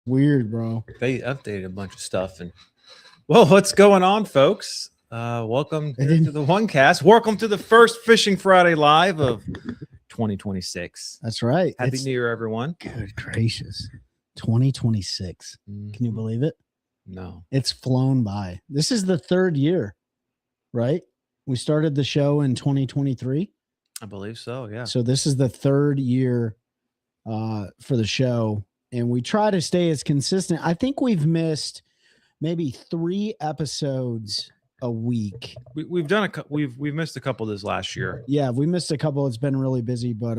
weird, bro. They updated a bunch of stuff. And well, what's going on, folks? Welcome to the OneCast. Welcome to the first Fishing Friday Live of 2026. That's right. Happy New Year, everyone. Good gracious. 2026. Can you believe it? No. It's flown by. This is the third year, right? We started the show in 2023. I believe so, yeah. So this is the third year for the show, and we try to stay as consistent. I think we've missed maybe 3 episodes a week. We've done we've missed a couple this last year. Yeah, we missed a couple. It's been really busy, but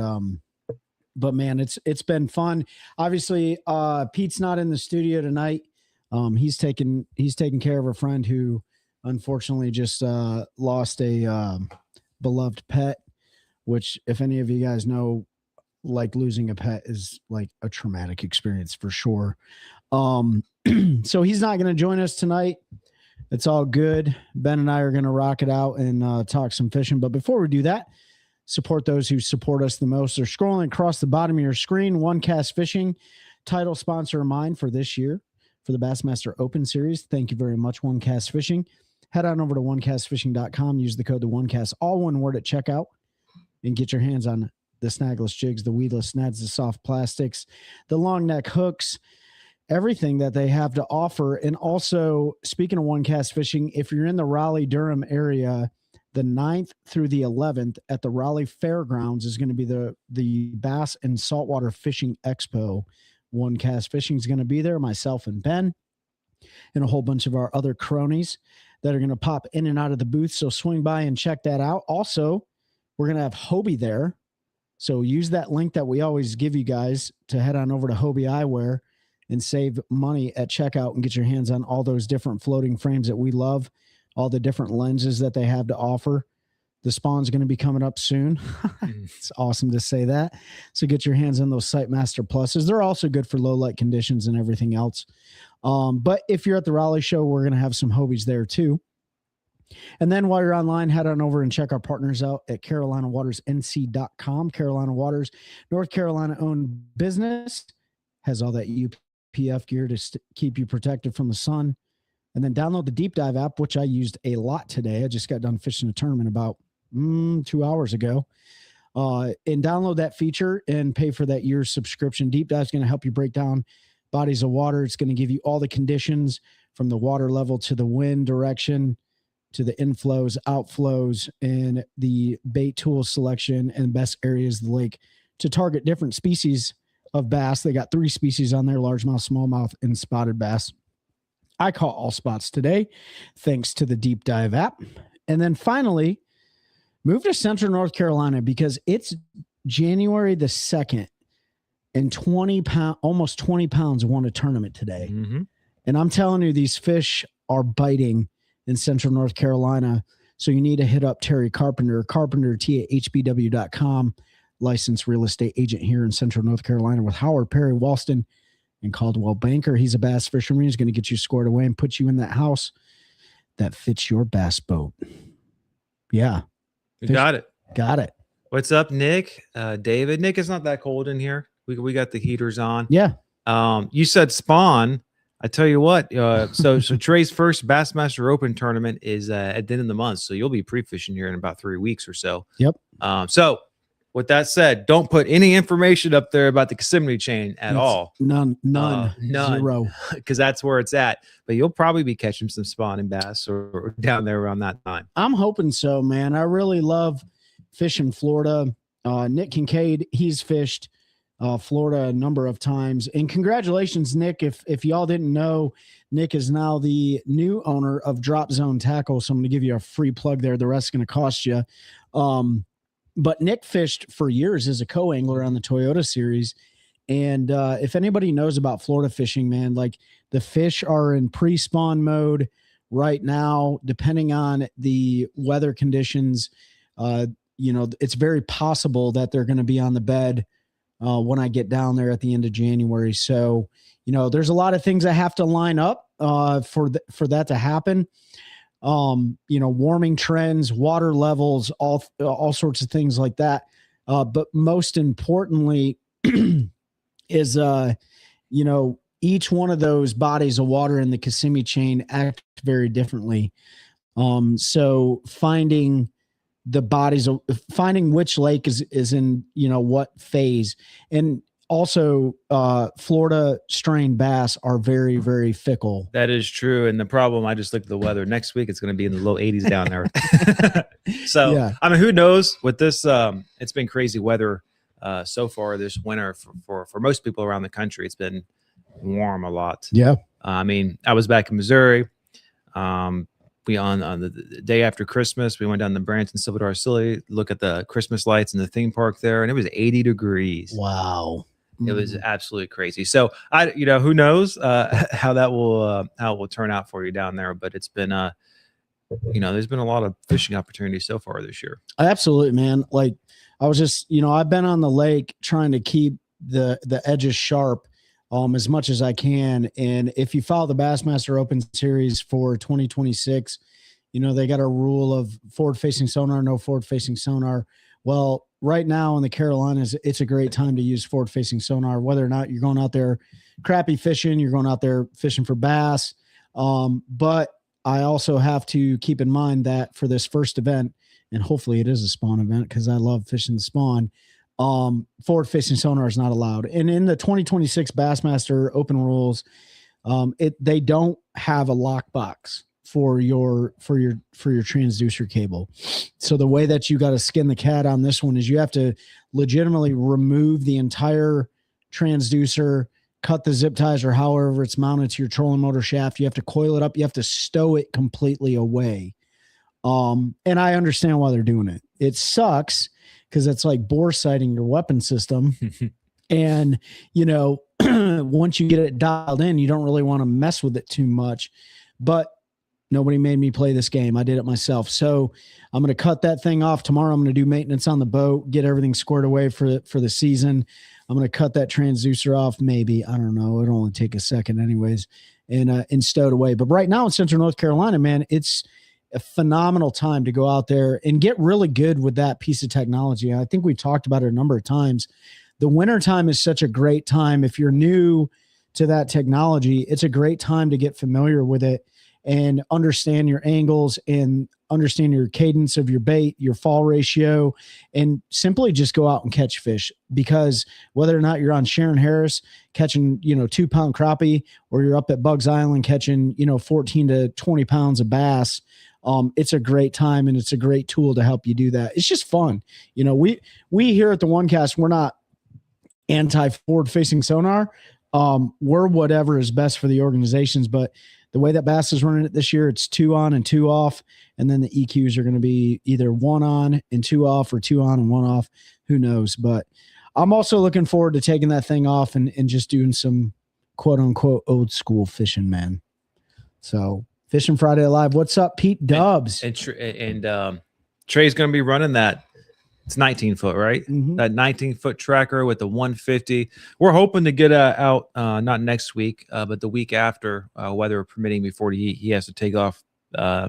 man, it's been fun. Obviously, Pete's not in the studio tonight. He's taking care of a friend who unfortunately just lost a beloved pet, which, if any of you guys know, like, losing a pet is like a traumatic experience for sure. So he's not going to join us tonight. It's all good. Ben and I are going to rock it out and talk some fishing. But before we do that, support those who support us the most. They're scrolling across the bottom of your screen. OneCast Fishing, title sponsor of mine for this year for the Bassmaster Open Series. Thank you very much, OneCast Fishing. Head on over to onecastfishing.com. Use the code the OneCast, all one word, at checkout, and get your hands on the snagless jigs, the weedless nets, the soft plastics, the long neck hooks, everything that they have to offer. And also, speaking of OneCast Fishing, if you're in the Raleigh-Durham area, the 9th through the 11th at the Raleigh Fairgrounds is going to be the Bass and Saltwater Fishing Expo. OneCast Fishing is going to be there, myself and Ben, and a whole bunch of our other cronies that are going to pop in and out of the booth. So swing by and check that out. Also, we're going to have Hobie there. So use that link that we always give you guys to head on over to Hobie Eyewear and save money at checkout and get your hands on all those different floating frames that we love, all the different lenses that they have to offer. The spawn's going to be coming up soon. It's awesome to say that. So get your hands on those Sightmaster Pluses. They're also good for low light conditions and everything else. But if you're at the Raleigh show, we're going to have some Hobies there too. And then while you're online, head on over and check our partners out at CarolinaWatersNC.com. Carolina Waters, North Carolina owned business, has all that UPF gear to keep you protected from the sun. And then download the Deep Dive app, which I used a lot today. I just got done fishing a tournament about 2 hours ago. And download that feature and pay for that year's subscription. Deep Dive is going to help you break down bodies of water. It's going to give you all the conditions from the water level to the wind direction to the inflows, outflows, and the bait tool selection and best areas of the lake to target different species of bass. They got 3 species on there: largemouth, smallmouth, and spotted bass. I caught all spots today, thanks to the Deep Dive app. And then finally, move to Central North Carolina because it's January the 2nd, and almost 20 pounds won a tournament today. Mm-hmm. And I'm telling you, these fish are biting in Central North Carolina. So you need to hit up Terry Carpenter, HBW.com, licensed real estate agent here in Central North Carolina with Howard Perry Walston and Caldwell Banker. He's a bass fisherman. He's going to get you scored away and put you in that house that fits your bass boat. Yeah. You got it. Got it. What's up, Nick? David. Nick, it's not that cold in here. We got the heaters on. Yeah. You said spawn. I tell you what, so Trey's first Bassmaster Open tournament is at the end of the month, so you'll be pre-fishing here in about 3 weeks or so. Yep. So with that said, don't put any information up there about the Kissimmee chain at all. None. 0, because that's where it's at. But you'll probably be catching some spawning bass or down there around that time. I'm hoping so, man. I really love fishing Florida. Nick Kincaid, he's fished Florida a number of times. And congratulations, Nick. If y'all didn't know, Nick is now the new owner of Drop Zone Tackle. So I'm going to give you a free plug there. The rest is going to cost you. But Nick fished for years as a co-angler on the Toyota Series. And if anybody knows about Florida fishing, man, like, the fish are in pre-spawn mode right now, depending on the weather conditions. It's very possible that they're going to be on the bed when I get down there at the end of January. So, there's a lot of things I have to line up for that to happen. Warming trends, water levels, all sorts of things like that. But most importantly is, each one of those bodies of water in the Kissimmee chain act very differently. So finding which lake is in, what phase. And also Florida strain bass are very, very fickle. That is true. And the problem, I just looked at the weather. Next week, it's going to be in the low 80s down there. So, yeah. I mean, who knows with this? It's been crazy weather so far this winter for most people around the country. It's been warm a lot. Yeah. I mean, I was back in Missouri. We on the day after Christmas, we went down to Branson Silver Silly, look at the Christmas lights in the theme park there, and it was 80 degrees. Wow. It was absolutely crazy. So who knows how that will turn out for you down there, but it's been there's been a lot of fishing opportunities so far this year. Absolutely, man. Like I was just, I've been on the lake trying to keep the edges sharp as much as I can. And if you follow the Bassmaster Open Series for 2026, they got a rule of forward-facing sonar, no forward-facing sonar. Well, right now in the Carolinas, it's a great time to use forward-facing sonar, whether or not you're going out there crappie fishing, you're going out there fishing for bass. But I also have to keep in mind that for this first event, and hopefully it is a spawn event because I love fishing the spawn, forward-facing sonar is not allowed. And in the 2026 Bassmaster Open rules, they don't have a lockbox for your transducer cable. So the way that you got to skin the cat on this one is you have to legitimately remove the entire transducer, cut the zip ties or however it's mounted to your trolling motor shaft. You have to coil it up. You have to stow it completely away. And I understand why they're doing it. It sucks because it's like bore sighting your weapon system. And, once you get it dialed in, you don't really want to mess with it too much. But nobody made me play this game. I did it myself. So I'm going to cut that thing off tomorrow. I'm going to do maintenance on the boat, get everything squared away for the season. I'm going to cut that transducer off. Maybe, I don't know. It'll only take a second anyways, and stow it away. But right now in Central North Carolina, man, it's a phenomenal time to go out there and get really good with that piece of technology. I think we've talked about it a number of times. The winter time is such a great time. If you're new to that technology, it's a great time to get familiar with it and understand your angles and understand your cadence of your bait, your fall ratio, and simply just go out and catch fish. Because whether or not you're on Sharon Harris catching, 2-pound crappie, or you're up at Bugs Island catching, 14 to 20 pounds of bass, it's a great time and it's a great tool to help you do that. It's just fun. We here at the OneCast, we're not anti-forward facing sonar. We're whatever is best for the organizations, but the way that Bass is running it this year, it's 2 on and 2 off. And then the EQs are going to be either 1 on and 2 off, or 2 on and 1 off. Who knows? But I'm also looking forward to taking that thing off and just doing some quote unquote old school fishing, man. So Fishing Friday Live. What's up, Pete Dubs? And Trey's going to be running that. It's 19 foot, right? Mm-hmm. That 19-foot tracker with the 150. We're hoping to get out not next week, but the week after, weather permitting, before he has to take off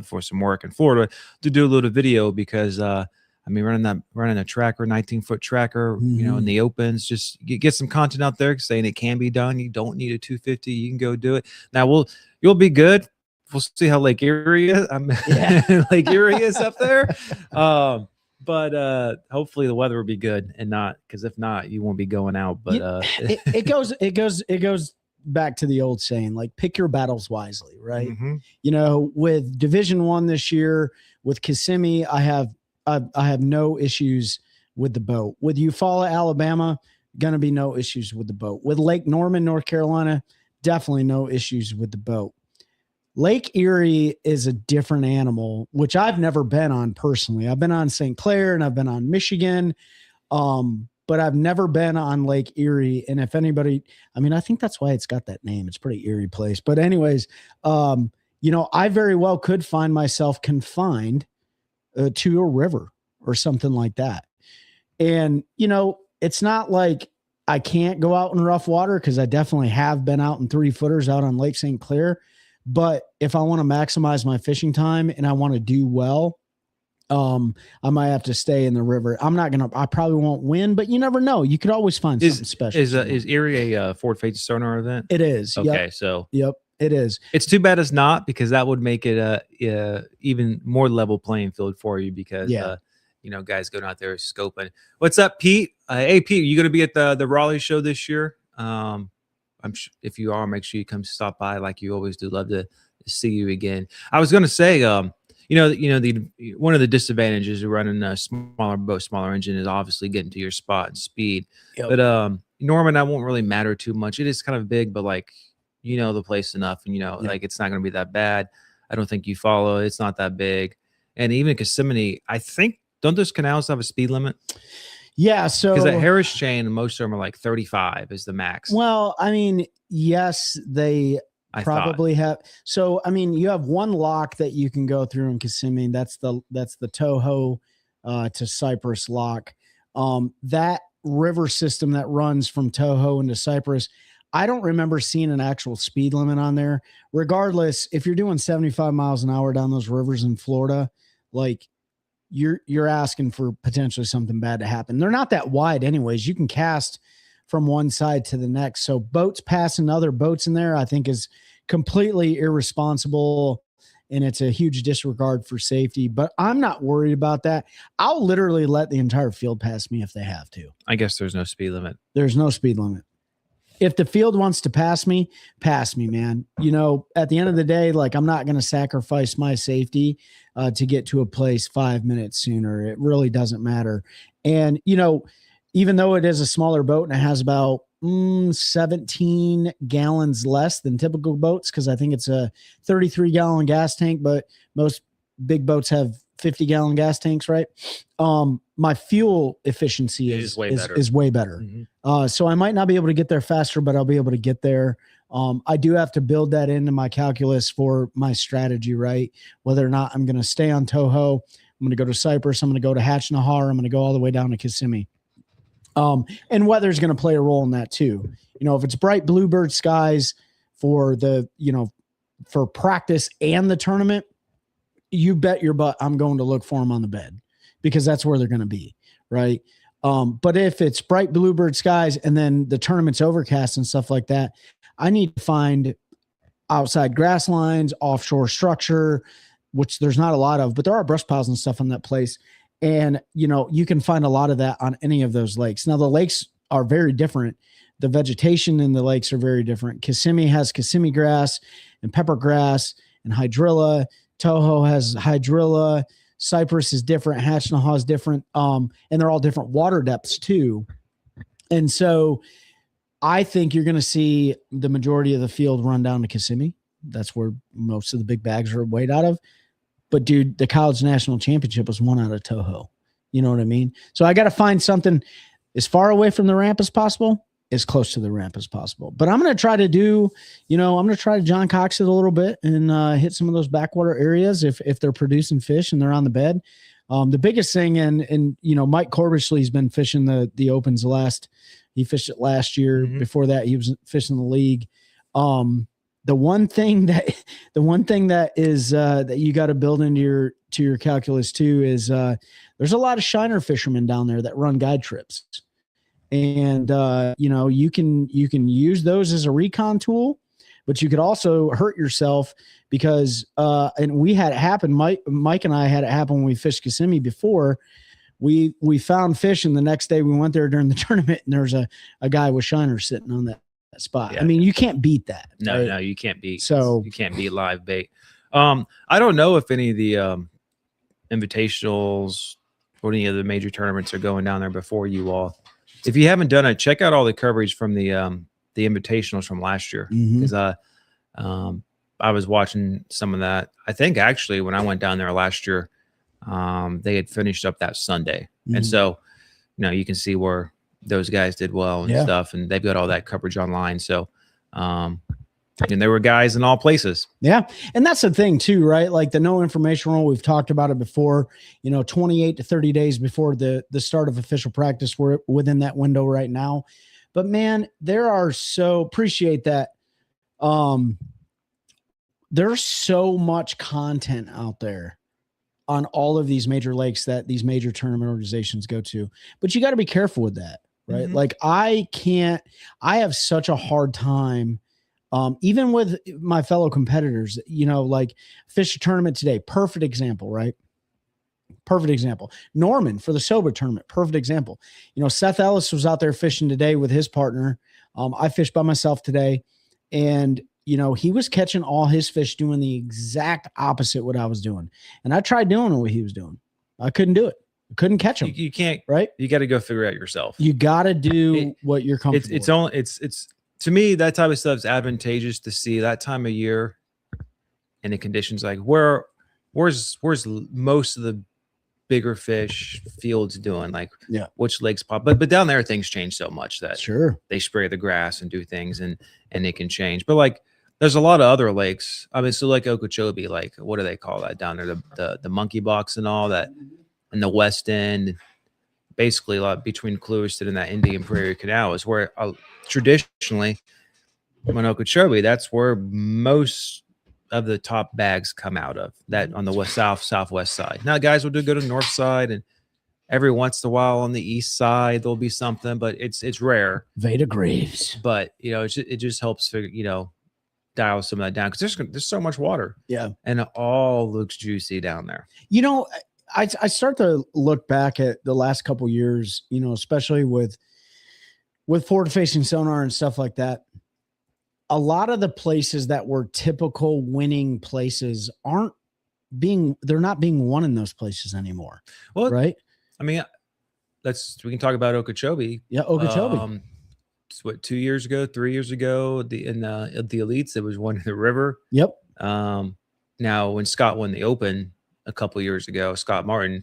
for some work in Florida to do a little video, because running a tracker, 19-foot tracker, in the opens, just get some content out there saying it can be done. You don't need a 250. You can go do it. Now you'll be good. We'll see how Lake Erie is. Lake Erie is up there. But hopefully the weather will be good, and not, because if not, you won't be going out. But it goes back to the old saying, like, pick your battles wisely, right? Mm-hmm. With Division I this year, with Kissimmee, I have no issues with the boat. With Eufaula, Alabama, gonna be no issues with the boat. With Lake Norman, North Carolina, definitely no issues with the boat. Lake Erie is a different animal, which I've never been on personally. I've been on St. Clair and I've been on Michigan, but I've never been on Lake Erie. And if anybody, I think that's why it's got that name. It's a pretty eerie place. But anyways, I very well could find myself confined to a river or something like that. And, it's not like I can't go out in rough water, because I definitely have been out in 3-footers out on Lake St. Clair. But if I want to maximize my fishing time and I want to do well, I might have to stay in the river. I probably won't win, but you never know. You could always find something special. Is Erie a Ford Fates sonar event? It is. Okay, so yep, it is. It's too bad it's not, because that would make it a even more level playing field for you, because guys going out there scoping. What's up, Pete? Hey, Pete, are you going to be at the Raleigh show this year? I'm sure if you are, make sure you come stop by like you always do. Love to see you again. I was going to say, the one of the disadvantages of running a smaller boat, smaller engine is obviously getting to your spot and speed. Yep. But Norman, that won't really matter too much. It is kind of big, but like the place enough, and like it's not going to be that bad. I don't think you follow. It's not that big, and even Kissimmee, I think, don't those canals have a speed limit? Yeah, so because at Harris Chain, most of them are like 35 is the max. Well, I mean, yes, they probably have. So, I mean, you have one lock that you can go through in Kissimmee. That's the Toho to Cypress lock. That river system that runs from Toho into Cypress, I don't remember seeing an actual speed limit on there. Regardless, if you're doing 75 miles an hour down those rivers in Florida, like you're asking for potentially something bad to happen. They're not that wide anyways. You can cast from one side to the next. So boats passing other boats in there, I think, is completely irresponsible, and it's a huge disregard for safety. But I'm not worried about that. I'll literally let the entire field pass me if they have to. I guess there's no speed limit. There's no speed limit. If the field wants to pass me, man. At the end of the day, like, I'm not going to sacrifice my safety to get to a place 5 minutes sooner. It really doesn't matter. And, even though it is a smaller boat and it has about 17 gallons less than typical boats, because I think it's a 33-gallon gas tank, but most big boats have 50-gallon gas tanks, right? My fuel efficiency is way better. Mm-hmm. So I might not be able to get there faster, but I'll be able to get there. I do have to build that into my calculus for my strategy, right? Whether or not I'm going to stay on Toho, I'm going to go to Cypress, I'm going to go to Hatch Nahar, I'm going to go all the way down to Kissimmee. And weather's going to play a role in that too. If it's bright bluebird skies for for practice and the tournament, you bet your butt I'm going to look for them on the bed, because that's where they're going to be. Right. But if it's bright bluebird skies and then the tournament's overcast and stuff like that, I need to find outside grass lines, offshore structure, which there's not a lot of, but there are brush piles and stuff on that place. And, you can find a lot of that on any of those lakes. Now, the lakes are very different. The vegetation in the lakes are very different. Kissimmee has Kissimmee grass and pepper grass and hydrilla. Toho has hydrilla. Cypress is different. Hatch Nahar is different. And they're all different water depths too. And so I think you're going to see the majority of the field run down to Kissimmee. That's where most of the big bags are weighed out of. But dude, the college national championship was won out of Toho. You know what I mean? So I got to find something as far away from the ramp as possible, as close to the ramp as possible. But I'm going to try to John Cox it a little bit and hit some of those backwater areas if they're producing fish and they're on the bed. The biggest thing, and Mike Corbishley's been fishing the Opens he fished it last year. Mm-hmm. Before that, he was fishing the league. The one thing that is that you got to build into your calculus too is there's a lot of shiner fishermen down there that run guide trips, and you can use those as a recon tool, but you could also hurt yourself because and we had it happen. Mike and I had it happen when we fished Kissimmee before. We found fish, and the next day we went there during the tournament, and there's a guy with shiners sitting on that spot. Yeah. I mean, you can't beat that. No, right? no, you can't beat. So you can't beat live bait. I don't know if any of the invitationals or any of the major tournaments are going down there before you all. If you haven't done it, check out all the coverage from the invitationals from last year, because I was watching some of that. I think actually when I went down there last year, they had finished up that Sunday, and so you can see where those guys did well and stuff, and they've got all that coverage online. So, and there were guys in all places. Yeah. And that's the thing too, right? Like the no information rule, we've talked about it before, 28 to 30 days before the start of official practice. We're within that window right now, but man, appreciate that. There's so much content out there on all of these major lakes that these major tournament organizations go to. But you got to be careful with that, right? Mhm. Like I have such a hard time, even with my fellow competitors, like fish a tournament today, perfect example, right? Perfect example. Norman for the sober tournament, perfect example. Seth Ellis was out there fishing today with his partner. I fished by myself today, and he was catching all his fish doing the exact opposite what I was doing. And I tried doing what he was doing. I couldn't do it. I couldn't catch him. You can't, right? You got to go figure it out yourself. You got to do what you're comfortable with. It's to me, that type of stuff is advantageous to see that time of year and the conditions. Like where's most of the bigger fish fields doing, like which lakes pop, but down there things change so much that sure they spray the grass and do things and it can change. But like there's a lot of other lakes. I mean, so like Okeechobee, like what do they call that down there? The monkey box and all that in the west end, basically a lot between Clewiston and that Indian Prairie Canal is where traditionally when Okeechobee, that's where most of the top bags come out of, that on the southwest side. Now guys will go to the north side, and every once in a while on the east side there'll be something, but it's rare. Veda Graves. But it just helps figure, dial some of that down, because there's so much water. Yeah. And it all looks juicy down there. I start to look back at the last couple years, especially with forward facing sonar and stuff like that. A lot of the places that were typical winning places they're not being won in those places anymore. Well, right. I mean, we can talk about Okeechobee. Yeah. Okeechobee. What, 2 years ago, 3 years ago, the elites, it was one in the river. Yep. Now when Scott won the Open a couple years ago, Scott Martin,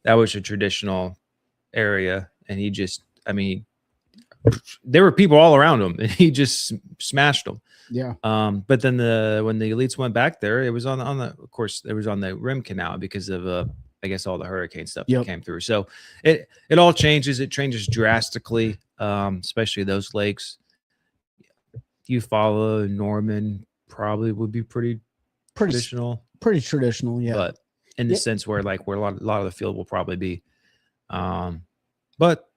that was a traditional area, and there were people all around him, and he just smashed them. Yeah. But then when the elites went back there, it was on the Rim Canal because of I guess all the hurricane stuff that came through. So it all changes. It changes drastically, especially those lakes. Eufaula, Norman probably would be pretty traditional. Pretty traditional, yeah. But in the sense where a lot of the field will probably be, but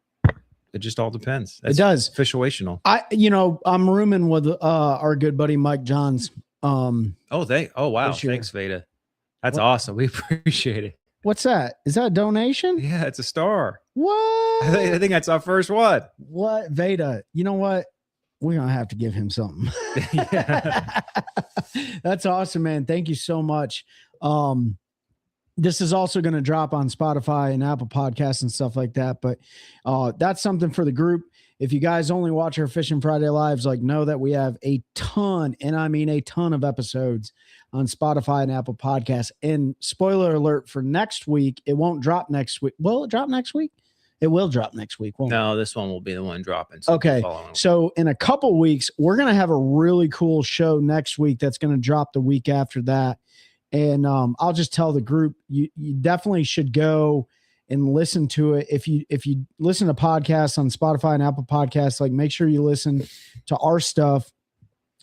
it just all depends. It does. Situational. I'm rooming with our good buddy Mike Johns. Wow. Thanks, Veda. That's awesome. We appreciate it. What's that? Is that a donation? Yeah, it's a star. What? I think that's our first one. What, Veda? You know what? We're gonna have to give him something. Yeah. That's awesome, man. Thank you so much. This is also going to drop on Spotify and Apple Podcasts and stuff like that. But that's something for the group. If you guys only watch our Fishing Friday Lives, know that we have a ton, and I mean a ton of episodes on Spotify and Apple Podcasts. And spoiler alert for next week, it won't drop next week. Will it drop next week? It will drop next week. No, this one will be the one dropping. Okay. So in a couple weeks, we're going to have a really cool show next week that's going to drop the week after that. And I'll just tell the group, you definitely should go and listen to it. If you listen to podcasts on Spotify and Apple Podcasts, make sure you listen to our stuff.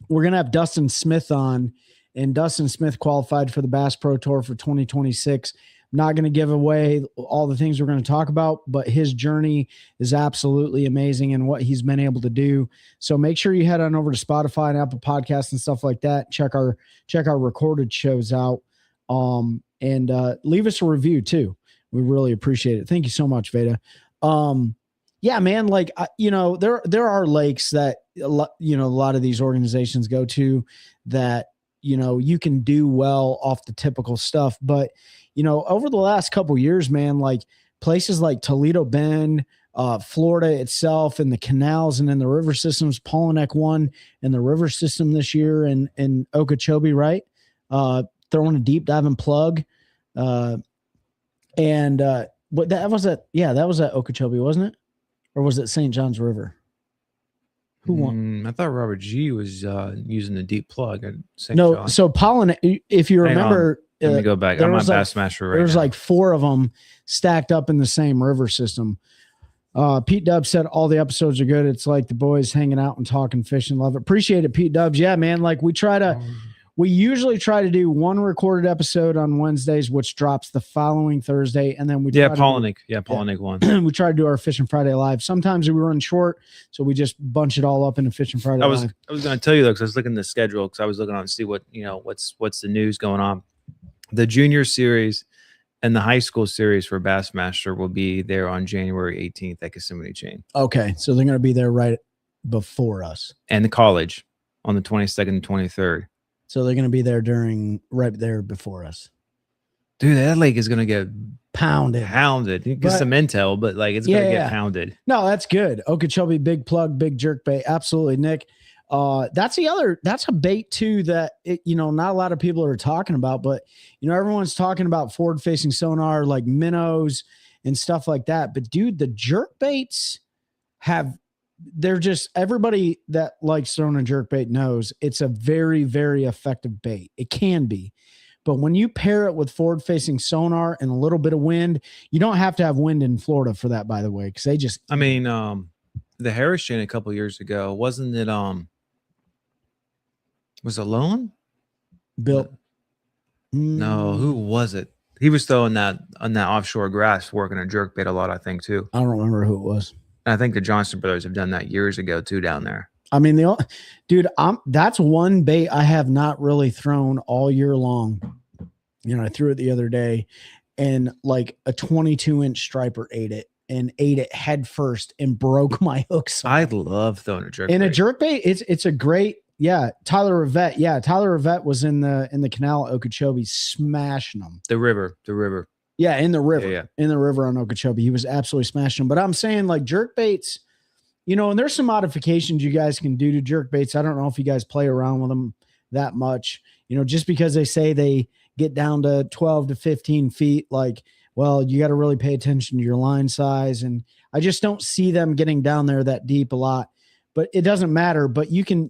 We're going to have Dustin Smith on, and Dustin Smith qualified for the Bass Pro Tour for 2026. I'm not going to give away all the things we're going to talk about, but his journey is absolutely amazing and what he's been able to do. So make sure you head on over to Spotify and Apple Podcasts and stuff like that. Check our recorded shows out, and leave us a review too. We really appreciate it. Thank you so much, Veda. Yeah, man. There are lakes that a lot of these organizations go to that you can do well off the typical stuff, but over the last couple of years, man, places like Toledo Bend, Florida itself, and the canals and then the river systems, Paulineck won in the river system this year in Okeechobee, right? Throwing a deep diving plug. But that was at Okeechobee, wasn't it? Or was it St. John's River? Who won? I thought Robert G was using the deep plug at St. No, John. so Paulineck, if you remember, let me go back. I'm on Bassmaster right now. There's 4 of them stacked up in the same river system. Pete Dubs said all the episodes are good. It's like the boys hanging out and talking fishing. Love it. Appreciate it, Pete Dubs. Yeah, man. We try to We usually try to do one recorded episode on Wednesdays, which drops the following Thursday, and then we Pollinic one. we try to do our Fishing Friday Live. Sometimes we run short, so we just bunch it all up into Fishing Friday Live. I was going to tell you though, because I was looking at the schedule, because I was looking on to see what what's the news going on. The junior series and the high school series for Bassmaster will be there on January 18th at Kissimmee Chain. Okay, so they're going to be there right before us, and the college on the 22nd and 23rd. So they're going to be there right there before us. Dude, that lake is going to get pounded. You get some intel, but like it's going to get pounded. No, that's good. Okeechobee, big plug, big jerk bait. Absolutely, Nick. That's a bait too that not a lot of people are talking about, but everyone's talking about forward facing sonar like minnows and stuff like that. But dude, the jerk baits they're just, everybody that likes throwing a jerk bait knows it's a very, very effective bait. It can be. But when you pair it with forward facing sonar and a little bit of wind, you don't have to have wind in Florida for that, by the way, because they just, the Harris chain a couple years ago, wasn't it, was it Lone? Bill? No, who was it? He was throwing that on that offshore grass, working a jerk bait a lot, I think, too. I don't remember who it was. I think the Johnson brothers have done that years ago too down there. I mean, that's one bait I have not really thrown all year long. I threw it the other day, and like a 22-inch striper ate it head first and broke my hooks. I love throwing a jerk bait. And a jerk bait, it's a great, Tyler Rivette. Yeah, Tyler Rivette was in the canal at Okeechobee smashing them. The river. Yeah, in the river. Yeah. In the river on Okeechobee. He was absolutely smashing them. But I'm saying like jerk baits, and there's some modifications you guys can do to jerk baits. I don't know if you guys play around with them that much. Just because they say they get down to 12 to 15 feet, like, well, you got to really pay attention to your line size. And I just don't see them getting down there that deep a lot. But it doesn't matter. But you can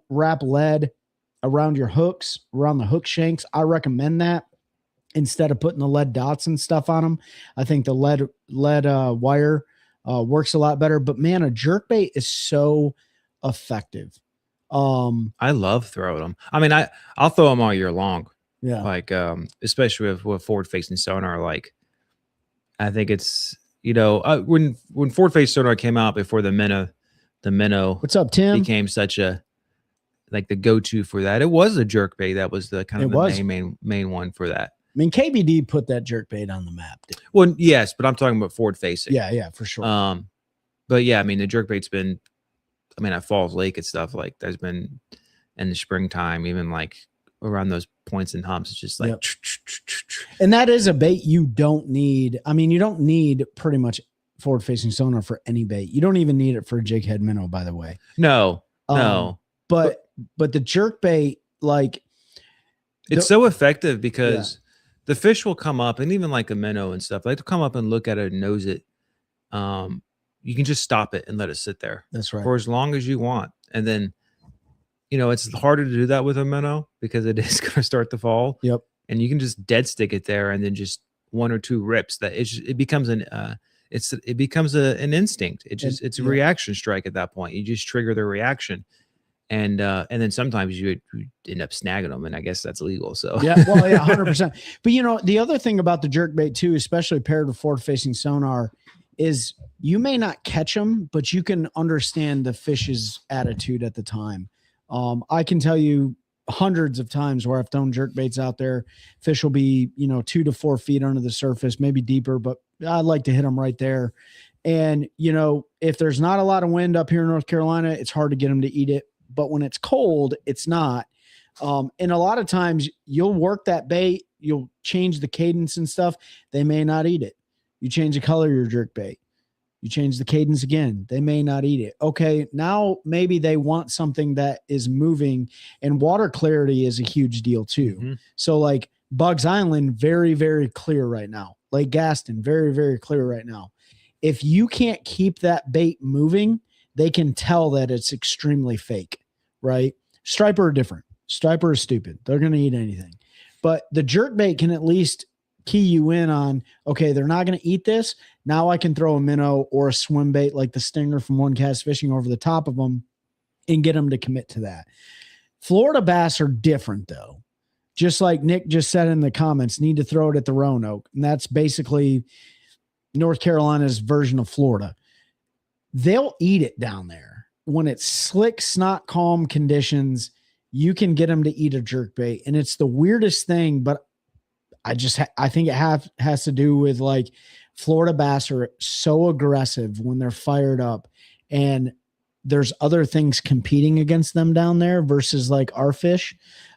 wrap lead around your hooks, around the hook shanks. I recommend that. Instead of putting the lead dots and stuff on them, I think the lead wire works a lot better. But man, a jerkbait is so effective. I love throwing them. I mean, I'll throw them all year long. Yeah. Like, especially with forward facing sonar. Like, I think it's, when forward facing sonar came out before the minnow. What's up, Tim? Became such a, like, the go-to for that. It was a jerkbait. That was the kind of the main one for that. I mean, KBD put that jerkbait on the map. Dude. Well, yes, but I'm talking about forward facing. Yeah, for sure. But yeah, I mean, the jerkbait's been, at Falls Lake and stuff, like there's been in the springtime, even like around those points and humps, it's just like, and that is a bait you don't need. I mean, you don't need pretty much forward facing sonar for any bait. You don't even need it for a jig head minnow, by the way. No. But the jerkbait, like, it's so effective because the fish will come up, and even like a minnow and stuff, like to come up and look at it and nose it. You can just stop it and let it sit there. That's right. For as long as you want. And then, it's harder to do that with a minnow because it is going to start to fall. Yep. And you can just dead stick it there, and then just one or two rips that it becomes an instinct. It's a reaction strike at that point. You just trigger the reaction. And then sometimes you end up snagging them, and I guess that's legal. So 100%. But the other thing about the jerkbait too, especially paired with forward-facing sonar, is you may not catch them, but you can understand the fish's attitude at the time. I can tell you hundreds of times where I've thrown jerkbaits out there, fish will be 2 to 4 feet under the surface, maybe deeper, but I like to hit them right there. And if there's not a lot of wind up here in North Carolina, it's hard to get them to eat it. But when it's cold, it's not. And a lot of times you'll work that bait, you'll change the cadence and stuff. They may not eat it. You change the color of your jerk bait. You change the cadence again. They may not eat it. Okay, now maybe they want something that is moving, and water clarity is a huge deal too. Mm-hmm. So like Bugs Island, very, very clear right now. Lake Gaston, very, very clear right now. If you can't keep that bait moving, they can tell that it's extremely fake, right? Striper are different. Striper is stupid. They're going to eat anything. But the jerkbait can at least key you in on, okay, they're not going to eat this. Now I can throw a minnow or a swim bait like the Stinger from One Cast Fishing over the top of them and get them to commit to that. Florida bass are different though. Just like Nick just said in the comments, need to throw it at the Roanoke. And that's basically North Carolina's version of Florida. They'll eat it down there. When it's slick, snot, calm conditions, you can get them to eat a jerkbait. And it's the weirdest thing, but I think it has to do with like Florida bass are so aggressive when they're fired up, and there's other things competing against them down there versus like our fish.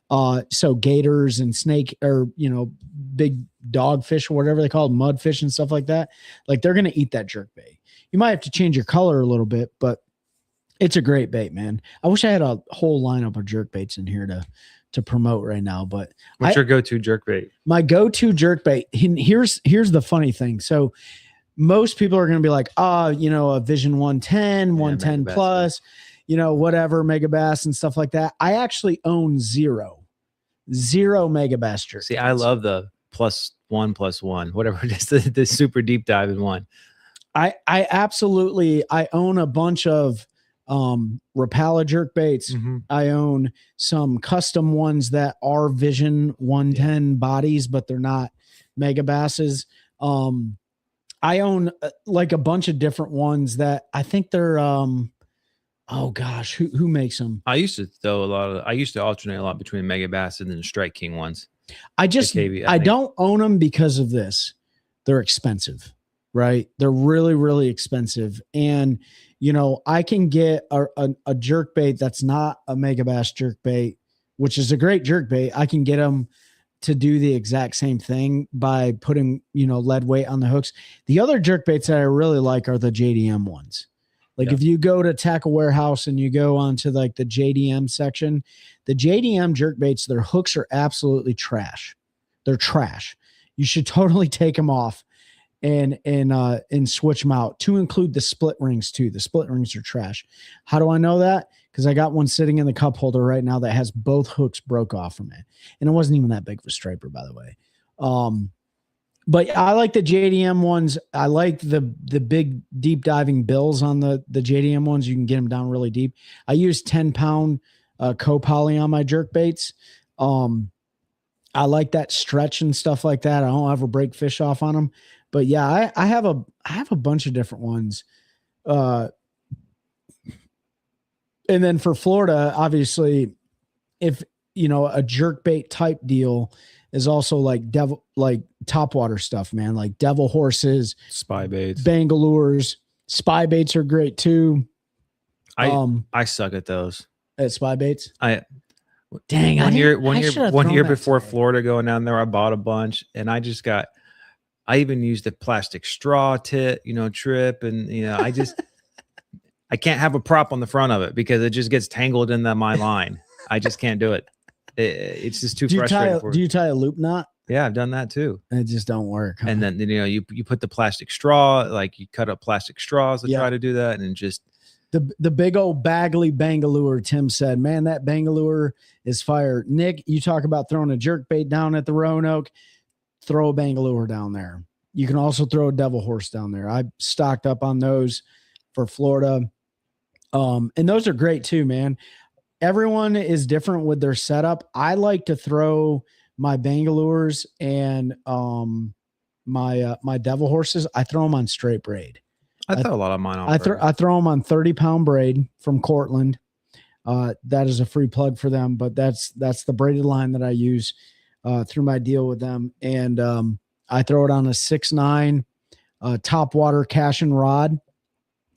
So gators and snake, or, big dogfish or whatever they call it, mudfish and stuff like that. Like they're going to eat that jerkbait. You might have to change your color a little bit, but it's a great bait, man. I wish I had a whole lineup of jerkbaits in here to promote right now, but what's your go-to jerkbait? My go-to jerkbait. Here's the funny thing. So most people are going to be like, a Vision 110, 110 plus, whatever, Megabass and stuff like that. I actually own zero Megabass jerkbaits. See, I love the +1+1, whatever it is, the super deep dive in one. I own a bunch of Rapala jerkbaits. Mm-hmm. I own some custom ones that are Vision 110 bodies, but they're not Megabasses. I own like a bunch of different ones that I think they're oh gosh, who makes them? I used to alternate a lot between Megabass and then Strike King ones. I don't own them because of this. They're expensive, right? They're really, really expensive. And, I can get a jerkbait that's not a Megabass jerkbait, which is a great jerkbait. I can get them to do the exact same thing by putting, lead weight on the hooks. The other jerkbaits that I really like are the JDM ones. Like if you go to Tackle Warehouse and you go onto like the JDM section, the JDM jerkbaits, their hooks are absolutely trash. They're trash. You should totally take them off and switch them out, to include the split rings too. The split rings are trash. How do I know that? Because I got one sitting in the cup holder right now that has both hooks broke off from it. And it wasn't even that big of a striper, by the way. But I like the JDM ones. I like the big deep diving bills on the JDM ones. You can get them down really deep. I use 10-pound co-poly on my jerk baits. I like that stretch and stuff like that. I don't ever break fish off on them. But yeah, I have a bunch of different ones. And then for Florida, obviously, if a jerk bait type deal is also like topwater stuff, man, like devil horses, spy baits, bangalores. Spy baits are great too. I suck at those. At spy baits. One year before Florida going down there, I bought a bunch, and I even used a plastic straw trip, and I can't have a prop on the front of it because it just gets tangled in my line. I just can't do it. It's just too frustrating. Do you tie a loop knot? Yeah, I've done that too. It just don't work. Huh? And then you put the plastic straw, like you cut up plastic straws to try to do that, and just the big old Bagley Bangalore. Tim said, "Man, that Bangalore is fire." Nick, you talk about throwing a jerk bait down at the Roanoke. Throw a Bangalore down there. You can also throw a devil horse down there. I stocked up on those for Florida. And those are great too, man. Everyone is different with their setup. I like to throw my Bangalores and my devil horses. I throw them on straight braid. I throw a lot of mine on. I throw them on 30-pound braid from Cortland. That is a free plug for them, but that's the braided line that I use through my deal with them. And I throw it on a 6'9" top water cash and rod.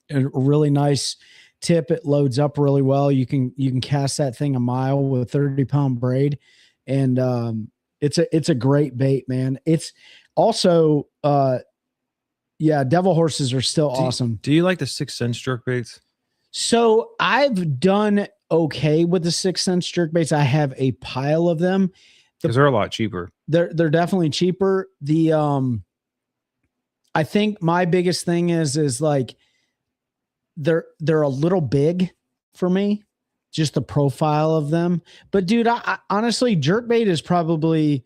A really nice tip. It loads up really well. You can cast that thing a mile with a 30-pound braid, and it's a great bait, man. It's also devil horses are still awesome. Do you like the 6 cent jerk baits? So I've done okay with the 6 cent jerk baits. I have a pile of them because they're a lot cheaper. They're definitely cheaper. I think my biggest thing is like they're a little big for me, just the profile of them. But dude, I honestly, jerkbait is probably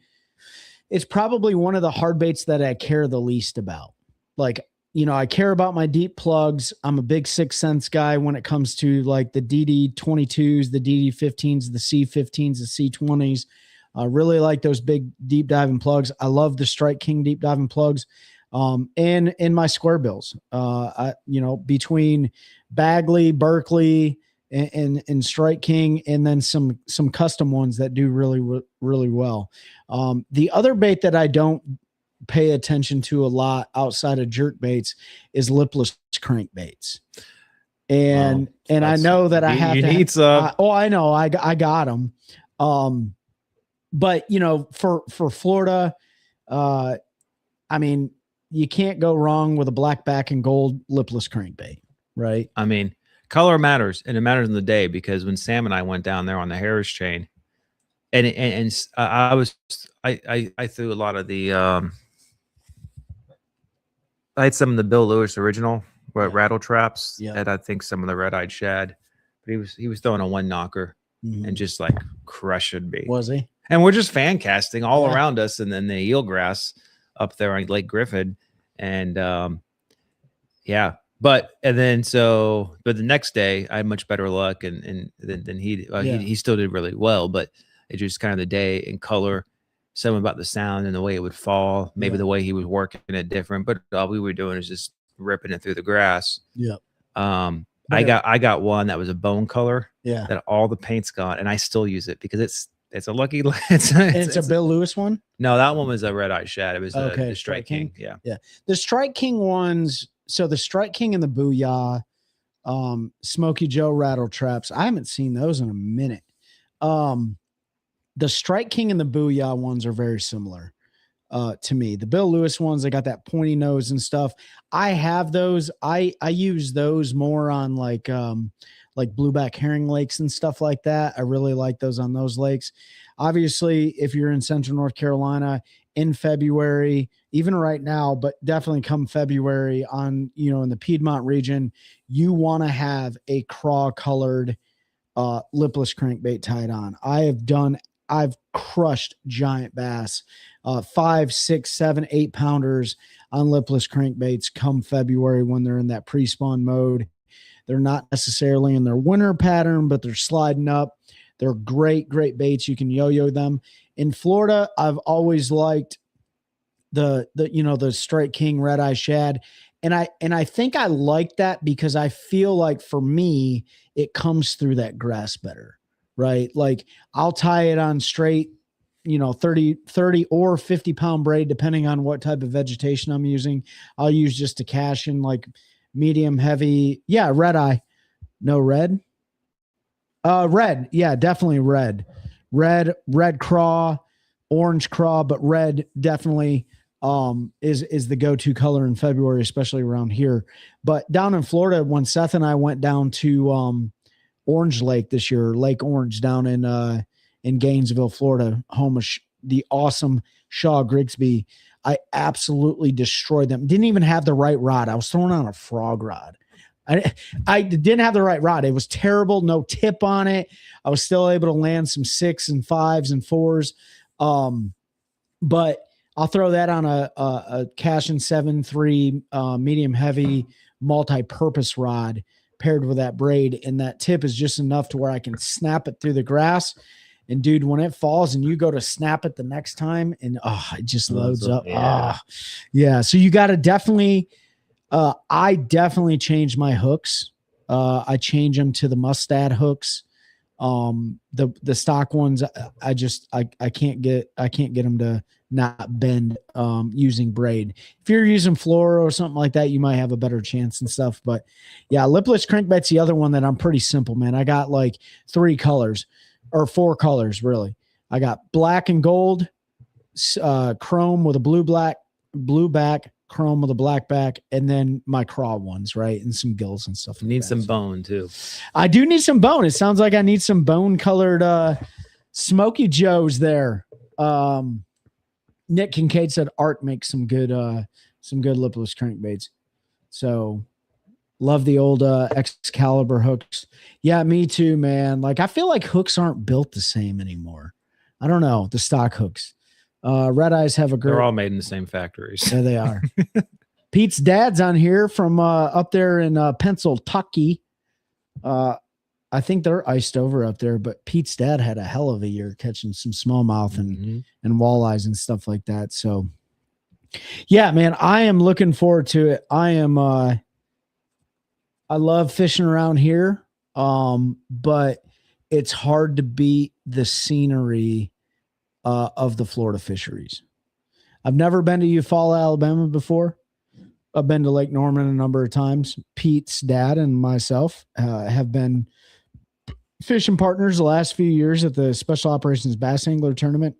one of the hard baits that I care the least about. Like you know, I care about my deep plugs. I'm a big Sixth Sense guy when it comes to like the DD22s, the DD15s, the C15s, the C20s. I really like those big deep diving plugs. I love the Strike King deep diving plugs. And in my square bills, you know, between Bagley, Berkeley, and Strike King, and then some custom ones that do really well. The other bait that I don't pay attention to a lot outside of jerk baits is lipless crankbaits. And I know that I have to need some. I know I got them. But you know, for Florida, I mean, you can't go wrong with a black back and gold lipless crankbait, right? I mean, color matters, and it matters in the day, because when Sam and I went down there on the Harris chain, and I threw a lot of the I had some of the Bill Lewis original rattle traps, and I think some of the red-eyed shad, but he was throwing a one knocker and just like crushing me. Was he? And we're just fan casting all around us, and then the eelgrass up there on Lake Griffin, and but the next day I had much better luck, and then he still did really well, but it just kind of the day and color, something about the sound and the way it would fall, maybe the way he was working it different, but all we were doing is just ripping it through the grass. I got one that was a bone color that all the paint's gone, and I still use it because it's a lucky it's a Bill Lewis one. No, that one was a red-eyed shad. It was the Strike King. The Strike King ones. So the Strike King and the Booyah, Smoky Joe rattle traps, I haven't seen those in a minute. The Strike King and the Booyah ones are very similar to me. The Bill Lewis ones, they got that pointy nose and stuff. I have those. I use those more on like blueback herring lakes and stuff like that. I really like those on those lakes. Obviously, if you're in Central North Carolina in February, even right now, but definitely come February on, you know, in the Piedmont region, you want to have a craw colored lipless crankbait tied on. I've crushed giant bass, 5, 6, 7, 8 pounders on lipless crankbaits come February when they're in that pre-spawn mode. They're not necessarily in their winter pattern, but they're sliding up. They're great baits. You can yo-yo them. In Florida, I've always liked the Strike King red-eye shad. And I think I like that because I feel like for me, it comes through that grass better. Right? Like I'll tie it on straight, 30 or 50 pound braid, depending on what type of vegetation I'm using. I'll use just a cash in like medium heavy. Yeah. Red eye. No red. Red. Yeah, definitely red craw, orange craw, but red definitely is the go-to color in February, especially around here. But down in Florida, when Seth and I went down to, Orange Lake this year, Lake Orange down in Gainesville, Florida, home of the awesome Shaw Grigsby. I absolutely destroyed them. Didn't even have the right rod. I was throwing on a frog rod. I didn't have the right rod. It was terrible. No tip on it. I was still able to land some 6 and 5s and 4s. But I'll throw that on a Cashin 7.3 medium heavy multi-purpose rod paired with that braid, and that tip is just enough to where I can snap it through the grass. And dude, when it falls and you go to snap it the next time, and it just loads up. Yeah. So you got to definitely, I definitely change my hooks. I change them to the Mustad hooks. The stock ones, I can't get them to not bend using braid. If you're using fluoro or something like that, you might have a better chance and stuff. But yeah, lipless crankbait's the other one that I'm pretty simple, man. I got like 3 colors or 4 colors really. I got black and gold, chrome with a blue back, chrome with a black back, and then my craw ones, right? And some gills and stuff. You need some bone too. I do need some bone. It sounds like I need some bone colored Smoky Joes there. Nick Kincaid said Art makes some good lipless crankbaits. So love the old Excalibur hooks. Yeah, me too, man. Like I feel like hooks aren't built the same anymore. I don't know, the stock hooks. Red Eyes have a great. They're all made in the same factories. There they are. Pete's dad's on here from up there in Pennsylvania. I think they're iced over up there, but Pete's dad had a hell of a year catching some smallmouth and walleyes and stuff like that. So yeah, man, I am looking forward to it. I love fishing around here. But it's hard to beat the scenery of the Florida fisheries. I've never been to Eufaula, Alabama before. I've been to Lake Norman a number of times. Pete's dad and myself have been fishing partners the last few years at the Special Operations Bass Angler Tournament.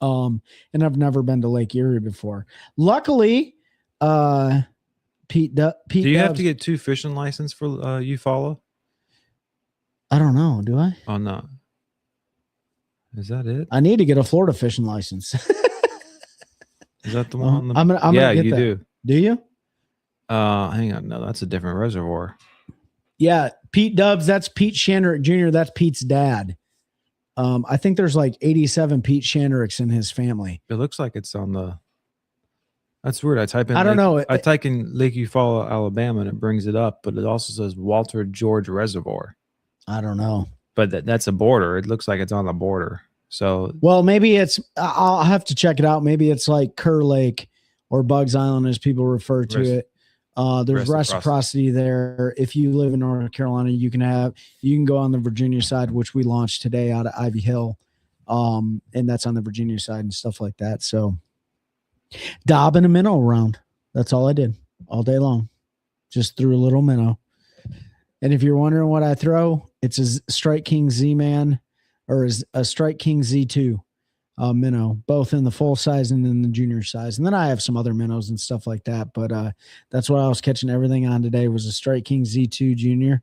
And I've never been to Lake Erie before. Luckily, Pete, do you have to get 2 fishing license for Eufaula? I don't know. Do I? Oh, no. Is that it? I need to get a Florida fishing license. Is that the one? On the... I'm gonna get you that. do. Do you? Hang on. No, that's a different reservoir. Yeah. Pete Dubs. That's Pete Shanderick Jr. That's Pete's dad. I think there's like 87 Pete Shandericks in his family. It looks like it's on the... That's weird. I type in... I type in Lake Eufaula, Alabama, and it brings it up, but it also says Walter George Reservoir. I don't know. But that's a border. It looks like it's on the border. So... Well, maybe it's... I'll have to check it out. Maybe it's like Kerr Lake or Bugs Island as people refer to it. There's reciprocity there. If you live in North Carolina, you can go on the Virginia side, which we launched today out of Ivy Hill. And that's on the Virginia side and stuff like that. So dobbing a minnow around. That's all I did all day long. Just threw a little minnow. And if you're wondering what I throw, it's a Strike King Z-Man or a Strike King Z2 minnow, both in the full size and in the junior size. And then I have some other minnows and stuff like that. But that's what I was catching everything on today was a Strike King Z2 junior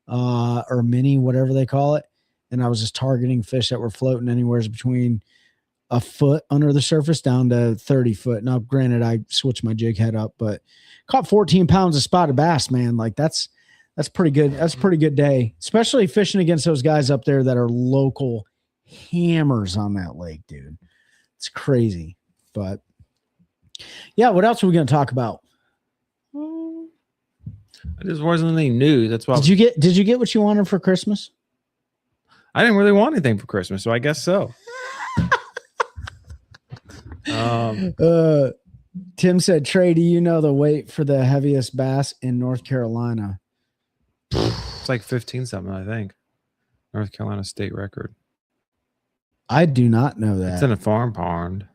or mini, whatever they call it. And I was just targeting fish that were floating anywhere between a foot under the surface down to 30 foot. Now, granted, I switched my jig head up, but caught 14 pounds of spotted bass, man. Like that's pretty good. That's a pretty good day, especially fishing against those guys up there that are local hammers on that lake, dude. It's crazy. But yeah, what else are we going to talk about? It just wasn't any news. That's why. Did you get what you wanted for Christmas? I didn't really want anything for Christmas, so I guess so. Tim said, Trey, do you know the weight for the heaviest bass in North Carolina? It's like 15 something, I think. North Carolina state record. I do not know that. It's in a farm pond.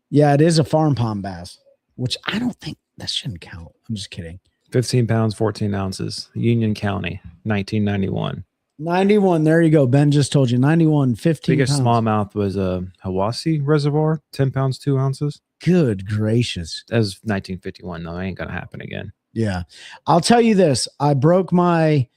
Yeah, it is a farm pond bass, which I don't think that shouldn't count. I'm just kidding. 15 pounds, 14 ounces. Union County, 1991. 91. There you go. Ben just told you. 91, 15 biggest pounds. smallmouth was a Hiwassee Reservoir, 10 pounds, 2 ounces. Good gracious. That was 1951, though. It ain't going to happen again. Yeah. I'll tell you this. I broke my,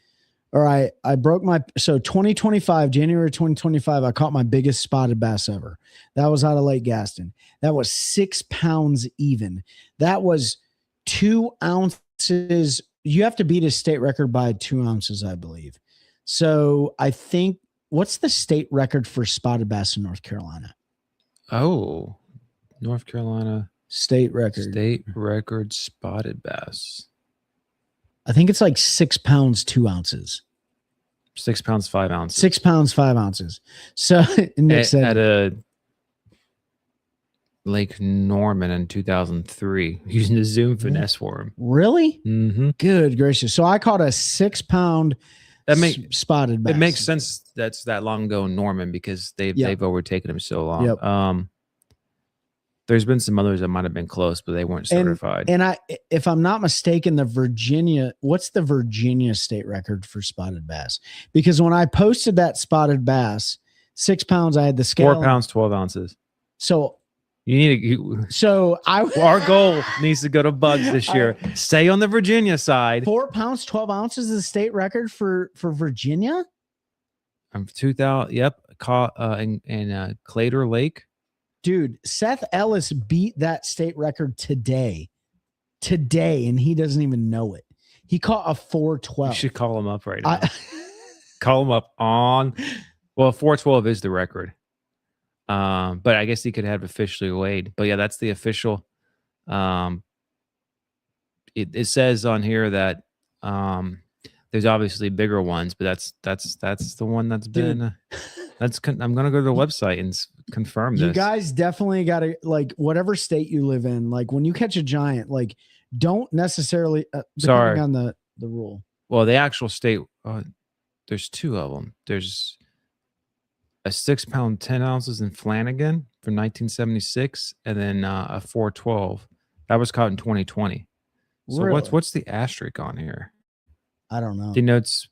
so 2025, January 2025, I caught my biggest spotted bass ever. That was out of Lake Gaston. That was 6 pounds even. That was 2 ounces. You have to beat a state record by 2 ounces, I believe. So I think, what's the state record for spotted bass in North Carolina? Oh, North Carolina. State record. State record spotted bass. I think it's like 6 pounds, 2 ounces. 6 pounds, 5 ounces. 6 pounds, 5 ounces. So Nick said, at a Lake Norman in 2003 using the Zoom finesse for him. Really? Mm-hmm. Good gracious. So I caught a 6 pound spotted bass. It makes sense that's that long ago in Norman because they've overtaken him so long. Yep. There's been some others that might have been close, but they weren't certified. And if I'm not mistaken, what's the Virginia state record for spotted bass? Because when I posted that spotted bass, 6 pounds, I had the scale. 4 pounds, 12 ounces. So you need to. Our goal needs to go to Bugs this year. Stay on the Virginia side. 4 pounds, 12 ounces is the state record for Virginia. 2000. Yep. Caught in Clater Lake. Dude, Seth Ellis beat that state record today, and he doesn't even know it. He caught a 412. You should call him up right now. Call him up on. Well, 412 is the record. But I guess he could have officially weighed. But yeah, that's the official it says on here that there's obviously bigger ones, but that's the one that's Dude. been. I'm gonna go to the website and confirm this. You guys definitely got to, like, whatever state you live in, like when you catch a giant, like don't necessarily Sorry. depending on the rule. Well, the actual state, there's two of them. There's a 6 pound 10 ounces in Flanagan from 1976, and then a 412 that was caught in 2020. So Really? what's the asterisk on here? I don't know. Denotes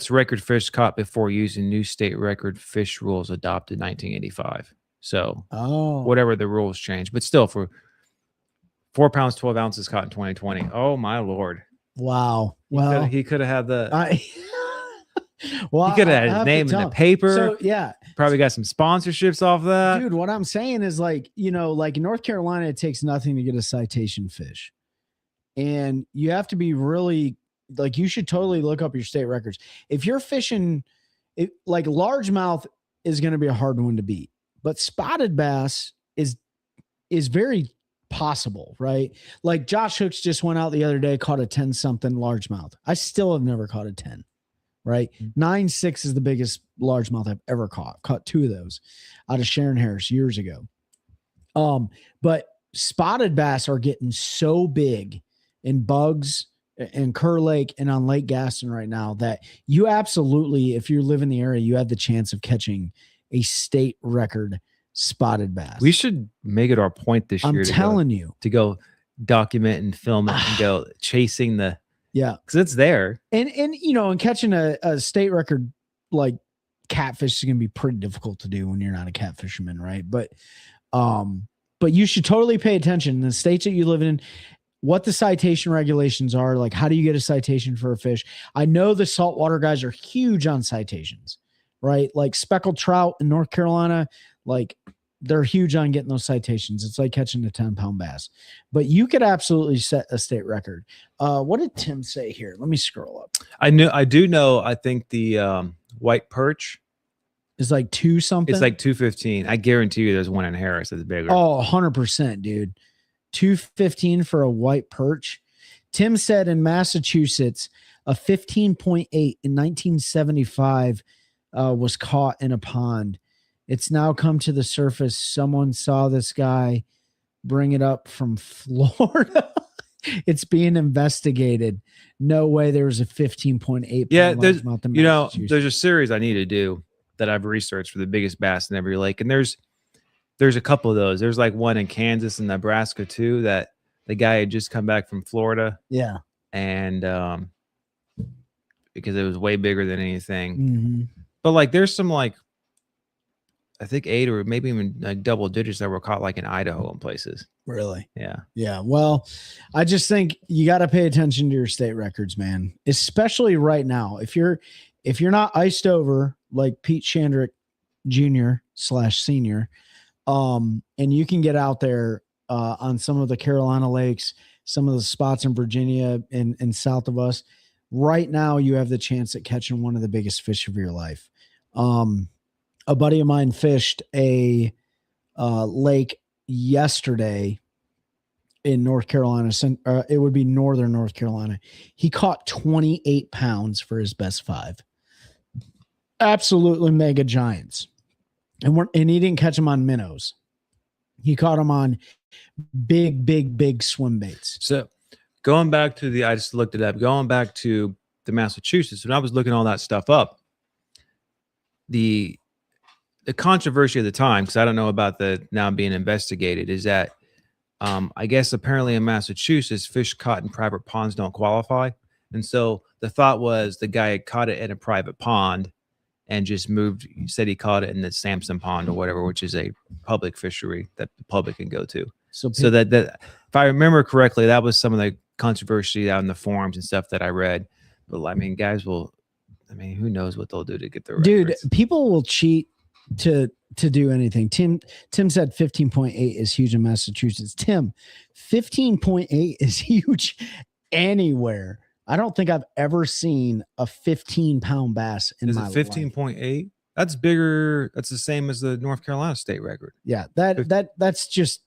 record fish caught before using new state record fish rules adopted 1985. So whatever the rules change, but still for 4 pounds 12 ounces caught in 2020. Oh my Lord! Wow. Well, he could have had the. Well, he could have had his name in the paper. So yeah, probably got some sponsorships off that. Dude, what I'm saying is, like, you know, like in North Carolina, it takes nothing to get a citation fish, and you have to be really, like, you should totally look up your state records. If you're fishing, like largemouth is going to be a hard one to beat, but spotted bass is very possible, right? Like Josh Hooks just went out the other day, caught a 10 something largemouth. I still have never caught a 10. Right. 9.6 is the biggest largemouth I've ever caught. Caught two of those out of Sharon Harris years ago. But spotted bass are getting so big in Bugs and Kerr Lake and on Lake Gaston right now that you absolutely, if you live in the area, you have the chance of catching a state record spotted bass. We should make it our point this year. I'm telling you, to go document and film it and go chasing the. Yeah, because it's there, and you know, and catching a state record like catfish is going to be pretty difficult to do when you're not a catfisherman, right? But you should totally pay attention in the states that you live in, what the citation regulations are. Like, how do you get a citation for a fish? I know the saltwater guys are huge on citations, right? Like speckled trout in North Carolina, like they're huge on getting those citations. It's like catching a 10-pound bass, but you could absolutely set a state record. What did Tim say here? Let me scroll up. I do know. I think the white perch is like 2 something. It's like 215. I guarantee you there's one in Harris that's bigger. Oh, 100%, dude. 215 for a white perch. Tim said in Massachusetts, a 15.8 in 1975 was caught in a pond. It's now come to the surface. Someone saw this guy bring it up from Florida. It's being investigated. No way there was a 15.8. Yeah, there's a series I need to do that I've researched for the biggest bass in every lake. And there's a couple of those. There's like one in Kansas and Nebraska too, that the guy had just come back from Florida. Yeah. And because it was way bigger than anything. Mm-hmm. But like there's some like I think 8 or maybe even like double digits that were caught like in Idaho and places. Really? Yeah. Yeah. Well, I just think you got to pay attention to your state records, man, especially right now. If you're not iced over like Pete Chandrick Jr. / senior, and you can get out there on some of the Carolina lakes, some of the spots in Virginia and south of us right now, you have the chance at catching one of the biggest fish of your life. A buddy of mine fished a lake yesterday in North Carolina. It would be northern North Carolina. He caught 28 pounds for his best 5. Absolutely mega giants. And he didn't catch them on minnows. He caught them on big swim baits. So going back to I just looked it up, going back to the Massachusetts, when I was looking all that stuff up, the controversy at the time, because I don't know about the now being investigated, is that I guess apparently in Massachusetts, fish caught in private ponds don't qualify. And so the thought was the guy had caught it in a private pond and just said he caught it in the Sampson Pond or whatever, which is a public fishery that the public can go to. So that if I remember correctly, that was some of the controversy out in the forums and stuff that I read. But I mean, who knows what they'll do to get their records. Dude, people will cheat to do anything. Tim said 15.8 is huge in Massachusetts. Tim, 15.8 is huge anywhere. I don't think I've ever seen a 15-pound bass in my life. Is it 15.8? That's bigger. That's the same as the North Carolina state record. Yeah, that's just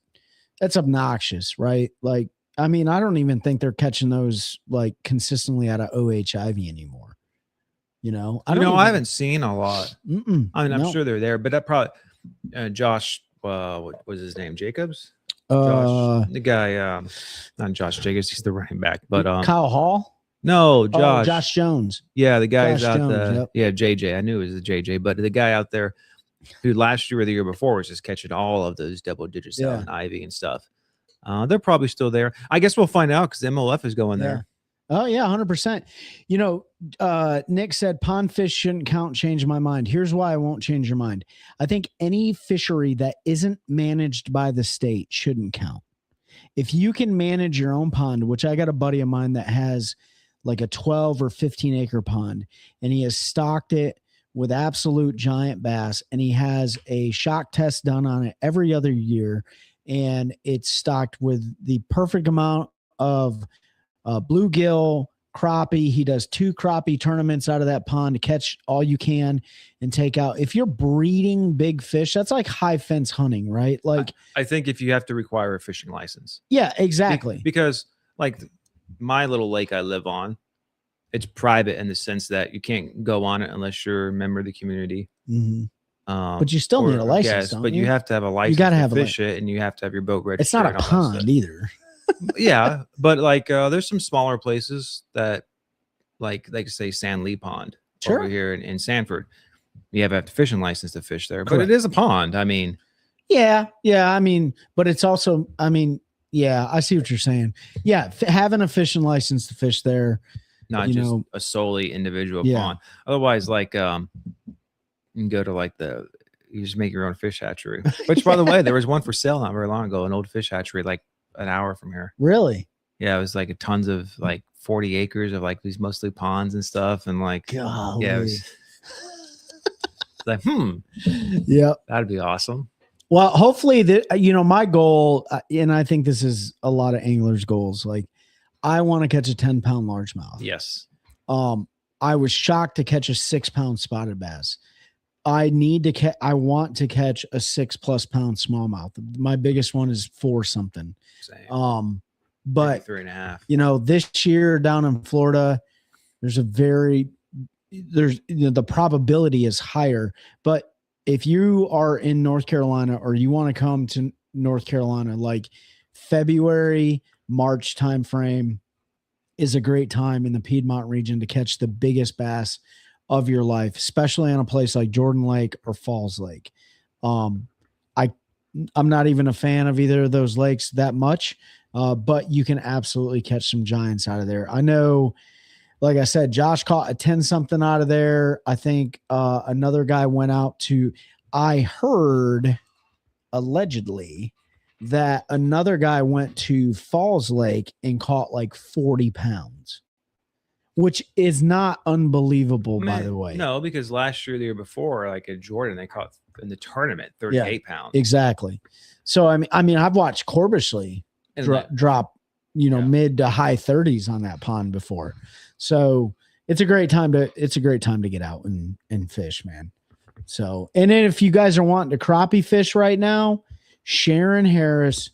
That's obnoxious, right? Like, I mean, I don't even think they're catching those like consistently out of OHIV anymore. You know, I haven't seen a lot. Mm-mm, I mean, I'm no. sure they're there, but that probably Josh, what was his name? Jacobs? Uh, The guy, not Josh Jacobs, he's the running back, but Kyle Hall. no, Oh, Josh Jones. Yeah, the guys Josh out Jones, the yep. yeah, JJ. I knew it was the JJ, but the guy out there who last year or the year before was just catching all of those double digits out in Ivy and stuff. They're probably still there. I guess we'll find out because MLF is going there. Oh yeah, 100%. You know, Nick said pond fish shouldn't count. Change my mind. Here's why I won't change your mind. I think any fishery that isn't managed by the state shouldn't count. If you can manage your own pond, which I got a buddy of mine that has like a 12 or 15 acre pond, and he has stocked it with absolute giant bass, and he has a shock test done on it every other year, and it's stocked with the perfect amount of bluegill, crappie. He does 2 crappie tournaments out of that pond to catch all you can and take out. If you're breeding big fish, that's like high fence hunting, right? Like, I think if you have to require a fishing license. Yeah, exactly. Because like my little lake I live on, it's private in the sense that you can't go on it unless you're a member of the community. Mm-hmm. But you still need a license, but you have to have a license. You got to have fish it, and you have to have your boat registered. It's not a pond either. Yeah, but like there's some smaller places that like say San Lee Pond over here in Sanford. You have a fishing license to fish there, but it is a pond. I mean, yeah. I mean, but it's also, I mean, yeah, I see what you're saying. Yeah, having a fishing license to fish there, not just a solely individual pond. Otherwise, like you can go to you just make your own fish hatchery. Which, by the way, there was one for sale not very long ago, an old fish hatchery, like an hour from here. Really? Yeah, it was like tons of 40 acres of like these mostly ponds and stuff, and like golly. Yeah, it was like yeah, that'd be awesome. Well, hopefully my goal, and I think this is a lot of anglers' goals. Like, I want to catch a 10-pound largemouth. Yes. I was shocked to catch a 6-pound spotted bass. I want to catch a 6+ pound smallmouth. My biggest one is 4 something. Same. But 3.5. This year down in Florida, the probability is higher. But if you are in North Carolina or you want to come to North Carolina, like February, March timeframe is a great time in the Piedmont region to catch the biggest bass of your life, especially on a place like Jordan Lake or Falls Lake. I'm not even a fan of either of those lakes that much, but you can absolutely catch some giants out of there. I know, like I said, Josh caught a 10-something out of there. I think another guy went out to, I heard allegedly that another guy went to Falls Lake and caught like 40 pounds. Which is not unbelievable, by the way. No, because last year, the year before, like at Jordan, they caught in the tournament 38 pounds. Exactly. So I mean, I've watched Corbishley drop, mid to high 30s on that pond before. So it's a great time to get out and fish, man. So, and then if you guys are wanting to crappie fish right now, Sharon Harris,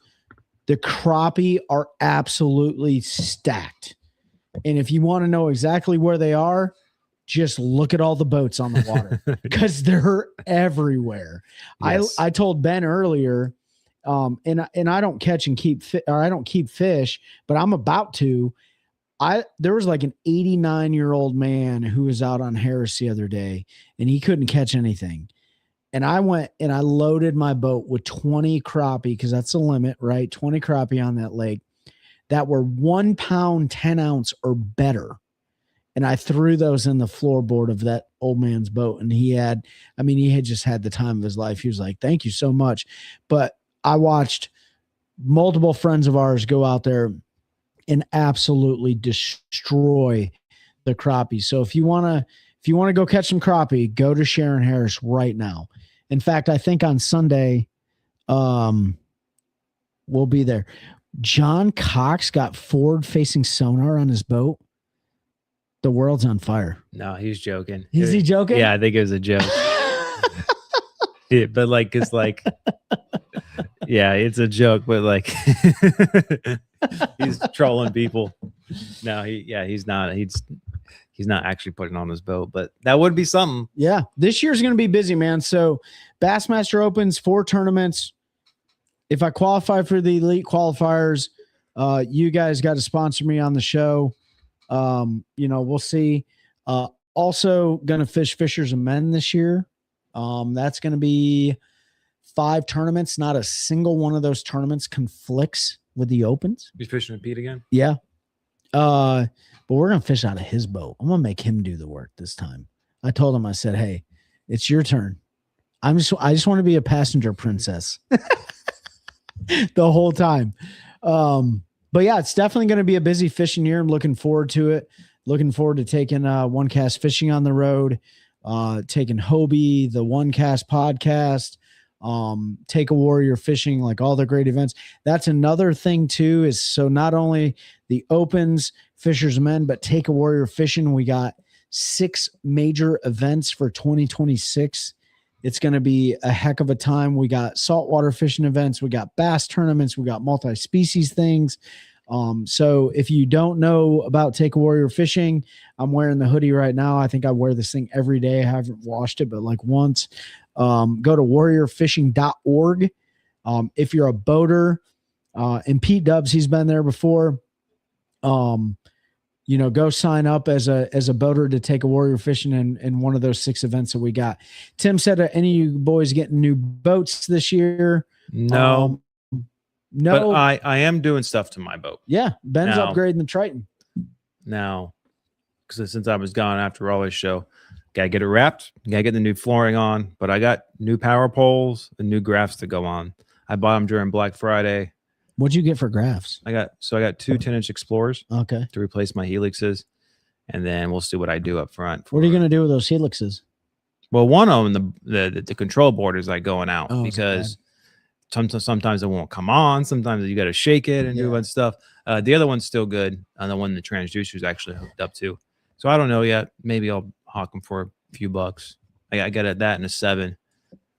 the crappie are absolutely stacked. And if you want to know exactly where they are, just look at all the boats on the water because they're everywhere. Yes. I told Ben earlier, and I don't catch and keep I don't keep fish, but I'm about to. There was like an 89-year-old man who was out on Harris the other day, and he couldn't catch anything. And I went and I loaded my boat with 20 crappie because that's the limit, right? 20 crappie on that lake that were 1 pound, 10 ounce or better. And I threw those in the floorboard of that old man's boat. And he had just had the time of his life. He was like, thank you so much. But I watched multiple friends of ours go out there and absolutely destroy the crappie. So if you want to go catch some crappie, go to Sharon Harris right now. In fact, I think on Sunday, we'll be there. John Cox got forward-facing sonar on his boat. The world's on fire. No, he's joking. Is he joking? Yeah, I think it was a joke. But like, it's like, Yeah, it's a joke, but like he's trolling people. No, he's not. He's not actually putting on his boat, but that would be something. Yeah, this year's going to be busy, man. So Bassmaster Opens, 4 tournaments. If I qualify for the elite qualifiers, you guys got to sponsor me on the show. We'll see. Also going to fish Fishers and Men this year. That's going to be 5 tournaments. Not a single one of those tournaments conflicts with the Opens. You fishing with Pete again? Yeah. But we're going to fish out of his boat. I'm going to make him do the work this time. I told him, I said, hey, it's your turn. I just want to be a passenger princess the whole time. But yeah, it's definitely going to be a busy fishing year. I'm looking forward to it. Looking forward to taking One Cast Fishing on the road, taking Hobie, the One Cast podcast, Take a Warrior Fishing, like all the great events. That's another thing too, is so not only the Opens, Fishers Men, but Take a Warrior Fishing. We got 6 major events for 2026. It's going to be a heck of a time. We got saltwater fishing events. We got bass tournaments. We got multi-species things. So if you don't know about Take a Warrior Fishing, I'm wearing the hoodie right now. I think I wear this thing every day. I haven't washed it, but like once. Go to warriorfishing.org. If you're a boater, and Pete Dubs, he's been there before. Go sign up as a boater to Take a Warrior Fishing in one of those 6 events that we got. Tim said, any of you boys getting new boats this year? No. No. But I am doing stuff to my boat. Yeah. Ben's Now- upgrading the Triton. Now, because since I was gone after Raleigh's show, gotta get it wrapped, gotta get the new flooring on, but I got new power poles and new graphs to go on. I bought them during Black Friday. What'd you get for graphs? I got 2 10-inch Explorers Okay. to replace my Helixes, and then we'll see what I do up front. What are you going to do with those helixes? Well, one of them, the control board is like going out Oh, is it because sometimes it won't come on. Sometimes you got to shake it and do a bunch of stuff. The other one's still good, and the one the transducer is actually hooked up to. So I don't know yet. Maybe I'll hawk them for a few bucks. I got that and a 7.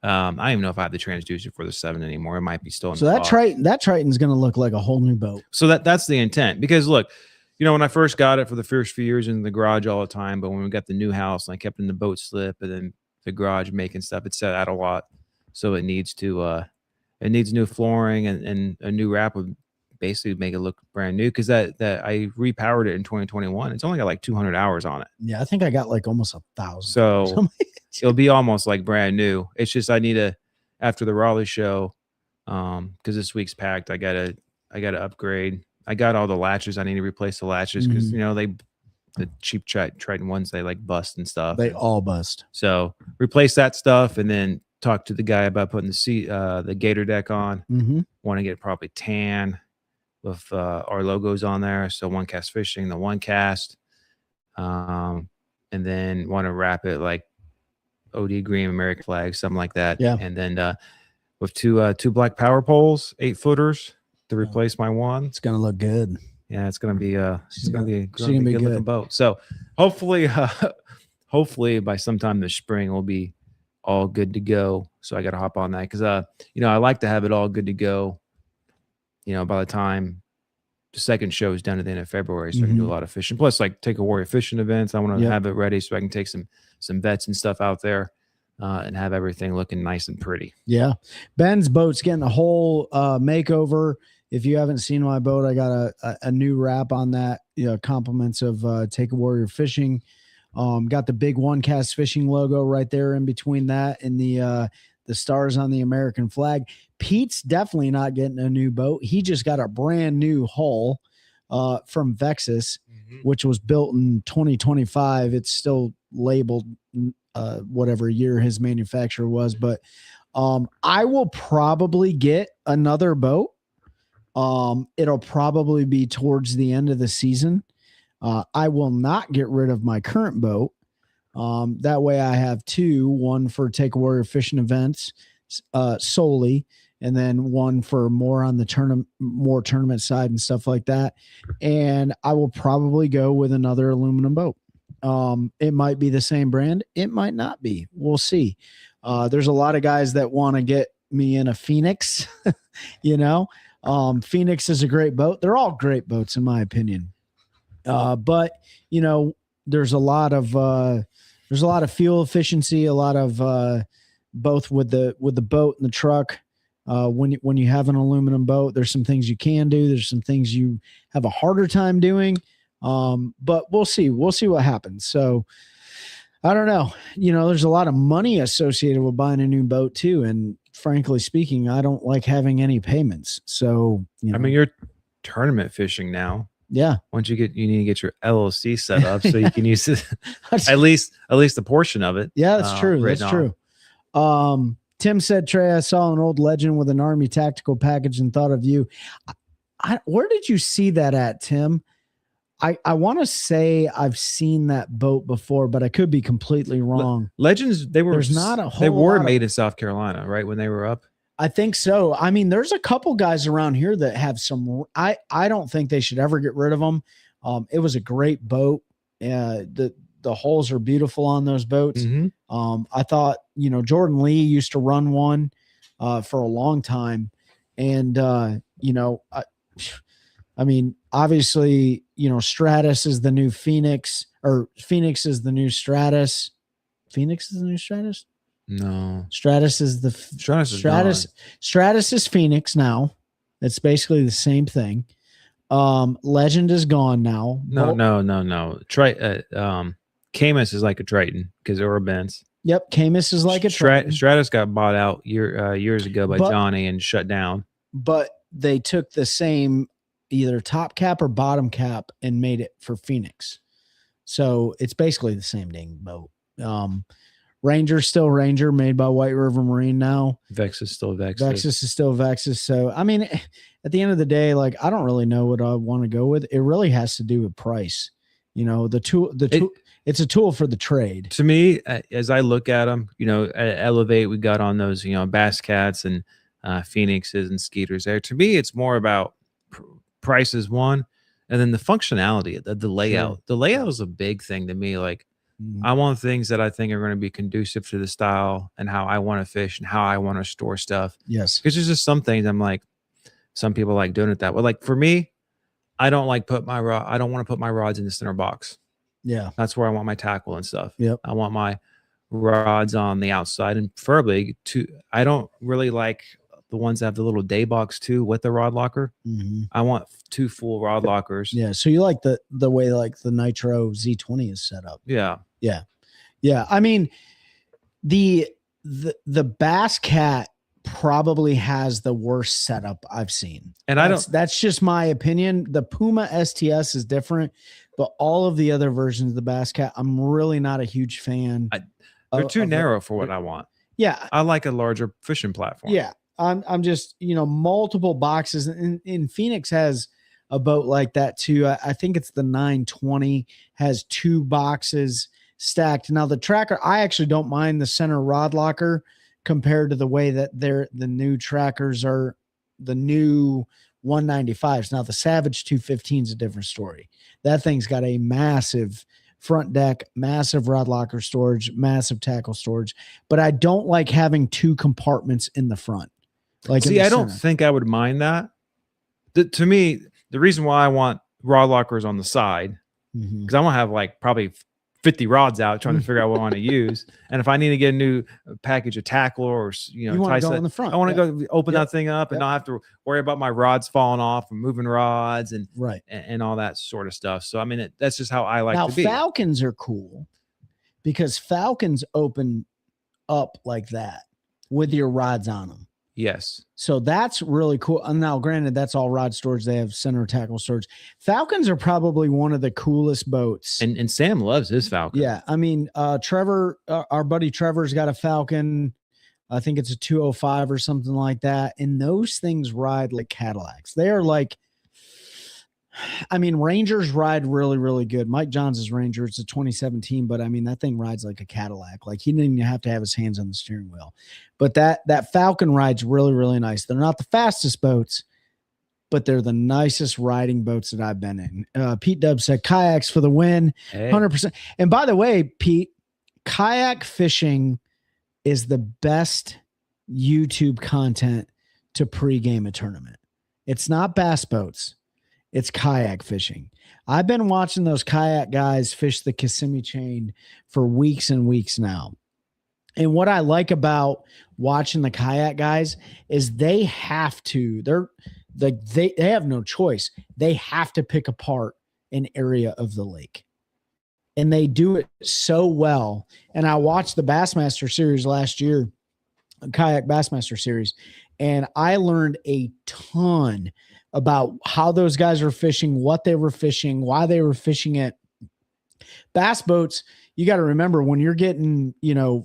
I don't even know if I have the transducer for the 7 anymore. It might be still in So the that box. that Triton's going to look like a whole new boat. So that's the intent. Because look, when I first got it for the first few years in the garage all the time, but when we got the new house and I kept it in the boat slip and then the garage making stuff, it set out a lot. So it needs new flooring and a new wrap would basically make it look brand new. Because that I repowered it in 2021. It's only got like 200 hours on it. Yeah, I think I got like almost 1,000. So it'll be almost like brand new. It's just I need after the Raleigh show, because this week's packed. I gotta upgrade. I got all the latches. I need to replace the latches because the cheap Triton ones, they like bust and stuff. They all bust. So replace that stuff and then talk to the guy about putting the gator deck on. Mm-hmm. Want to get it probably tan with our logos on there. So One Cast Fishing, the One Cast, and then want to wrap it like OD green American flag, something like that. Yeah. And then with two black power poles, 8-footers to replace my one. It's going to look good. Yeah, it's gonna be a good good. looking boat. So hopefully by sometime this spring we'll be all good to go. So I got to hop on that because I like to have it all good to go. By the time the second show is done at the end of February, so I can do a lot of fishing. Plus, like Take a Warrior Fishing events. I want to have it ready so I can take some vets and stuff out there and have everything looking nice and pretty. Yeah, Ben's boat's getting a whole makeover. If you haven't seen my boat, I got a new wrap on that. Compliments of Take a Warrior Fishing. Got the big One Cast Fishing logo right there in between that and the stars on the American flag. Pete's definitely not getting a new boat. He just got a brand new hull from Vexus, which was built in 2025. It's still labeled whatever year his manufacturer was, but I will probably get another boat. It'll probably be towards the end of the season. I will not get rid of my current boat. That way I have 2, one for Take a Warrior Fishing events solely, and then one for more on the tournament side and stuff like that. And I will probably go with another aluminum boat. It might be the same brand. It might not be. We'll see. There's a lot of guys that want to get me in a Phoenix Phoenix is a great boat. They're all great boats in my opinion. But there's a lot of fuel efficiency, a lot of both with the boat and the truck. When you have an aluminum boat, there's some things you can do. There's some things you have a harder time doing. But we'll see what happens. So I don't know. There's a lot of money associated with buying a new boat too. And frankly speaking, I don't like having any payments. So, I mean, you're tournament fishing now. Yeah. Once you need to get your LLC set up so you can use it, at least a portion of it. Yeah, that's true. That's true. Tim said, Trey, I saw an old Legend with an Army tactical package and thought of you. Where did you see that at, Tim? I want to say I've seen that boat before, but I could be completely wrong. Legends, there's not a whole they were made in South Carolina, right? When they were up. I think so. I mean, there's a couple guys around here that have some. I don't think they should ever get rid of them. It was a great boat. The holes are beautiful on those boats. Mm-hmm. I thought Jordan Lee used to run one for a long time, and I mean, obviously, Stratus is the new Phoenix, or Phoenix is the new Stratus. Phoenix is the new Stratus? No. Stratus is the Stratus is Phoenix now. It's basically the same thing. Legend is gone now. No. Camus is like a Triton because there were bends. Yep, Camus is like a Triton. Stratus got bought out years ago by Johnny and shut down. But they took the same either top cap or bottom cap and made it for Phoenix. So it's basically the same dang boat. Ranger's still Ranger, made by White River Marine now. Vex is still Vex. Vexus is still Vexus. So, I mean, at the end of the day, like, I don't really know what I want to go with. It really has to do with price. It's a tool for the trade. To me, as I look at them, at Elevate, we got on those, Bass Cats and Phoenixes and Skeeters there. To me, it's more about price is one, and then the functionality, the layout. Sure. The layout is a big thing to me. Like, I want things that I think are going to be conducive to the style and how I want to fish and how I want to store stuff. Yes. Because there's just some things I'm like, some people like doing it that way. Like for me, I don't want to put my rods in the center box. Yeah. That's where I want my tackle and stuff. Yep. I want my rods on the outside, and preferably I don't really like the ones that have the little day box too with the rod locker. Mm-hmm. I want 2 full rod lockers. Yeah. So you like the way like the Nitro Z20 is set up. Yeah. Yeah. Yeah. I mean, the Bass Cat probably has the worst setup I've seen. And that's just my opinion. The Puma STS is different, but all of the other versions of the Bass Cat, I'm really not a huge fan. They're too narrow for what I want. Yeah. I like a larger fishing platform. Yeah. I'm just, multiple boxes, and Phoenix has a boat like that too. I think it's the 920 has 2 boxes stacked. Now the Tracker, I actually don't mind the center rod locker compared to the way that the new Trackers are, the new 195s. Now the Savage 215 is a different story. That thing's got a massive front deck, massive rod locker storage, massive tackle storage, but I don't like having 2 compartments in the front. Like, see, I don't think I would mind that. To me, the reason why I want rod lockers on the side, because I want to have like probably 50 rods out trying to figure out what I want to use. And if I need to get a new package of tackle or, you want to go in the front. I want to go open that thing up and not have to worry about my rods falling off and moving rods and all that sort of stuff. So, I mean, that's just how I like to be. Now, Falcons are cool because Falcons open up like that with your rods on them. Yes. So that's really cool. And now, granted, that's all rod storage. They have center tackle storage. Falcons are probably one of the coolest boats. And Sam loves his Falcon. Yeah. I mean, Trevor, our buddy Trevor's got a Falcon. I think it's a 205 or something like that. And those things ride like Cadillacs. They are like, I mean, Rangers ride really, really good. Mike Johns' Ranger, it's a 2017, but I mean, that thing rides like a Cadillac. Like, he didn't even have to have his hands on the steering wheel. But that Falcon rides really, really nice. They're not the fastest boats, but they're the nicest riding boats that I've been in. Pete Dub said kayaks for the win, 100%. And by the way, Pete, kayak fishing is the best YouTube content to pregame a tournament. It's not bass boats. It's kayak fishing. I've been watching those kayak guys fish the Kissimmee chain for weeks and weeks now. And what I like about watching the kayak guys is they have to, they have no choice. They have to pick apart an area of the lake. And they do it so well. And I watched the Bassmaster series last year, Kayak Bassmaster series, and I learned a ton about how those guys were fishing, what they were fishing, why they were fishing it. Bass boats, you got to remember, when you're getting,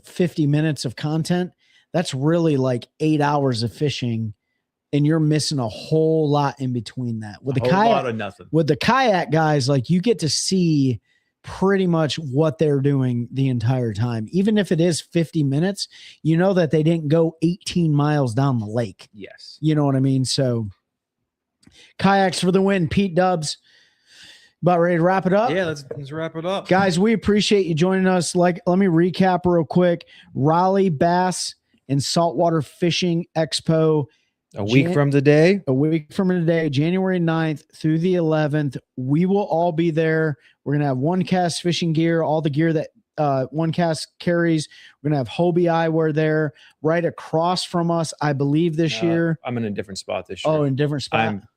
50 minutes of content, that's really like 8 hours of fishing, and you're missing a whole lot in between that. With the kayak guys, like, you get to see pretty much what they're doing the entire time. Even if it is 50 minutes, you know that they didn't go 18 miles down the lake. Yes. You know what I mean? So kayaks for the win. Pete Dubs, about ready to wrap it up? Yeah, let's wrap it up. Guys, we appreciate you joining us. Let me recap real quick. Raleigh Bass and Saltwater Fishing Expo. A week from today, January 9th through the 11th. We will all be there. We're going to have One Cast fishing gear, all the gear that One Cast carries. We're going to have Hobie Eyewear there. Right across from us, I believe, this year. I'm in a different spot this year. Oh, in a different spot? I'm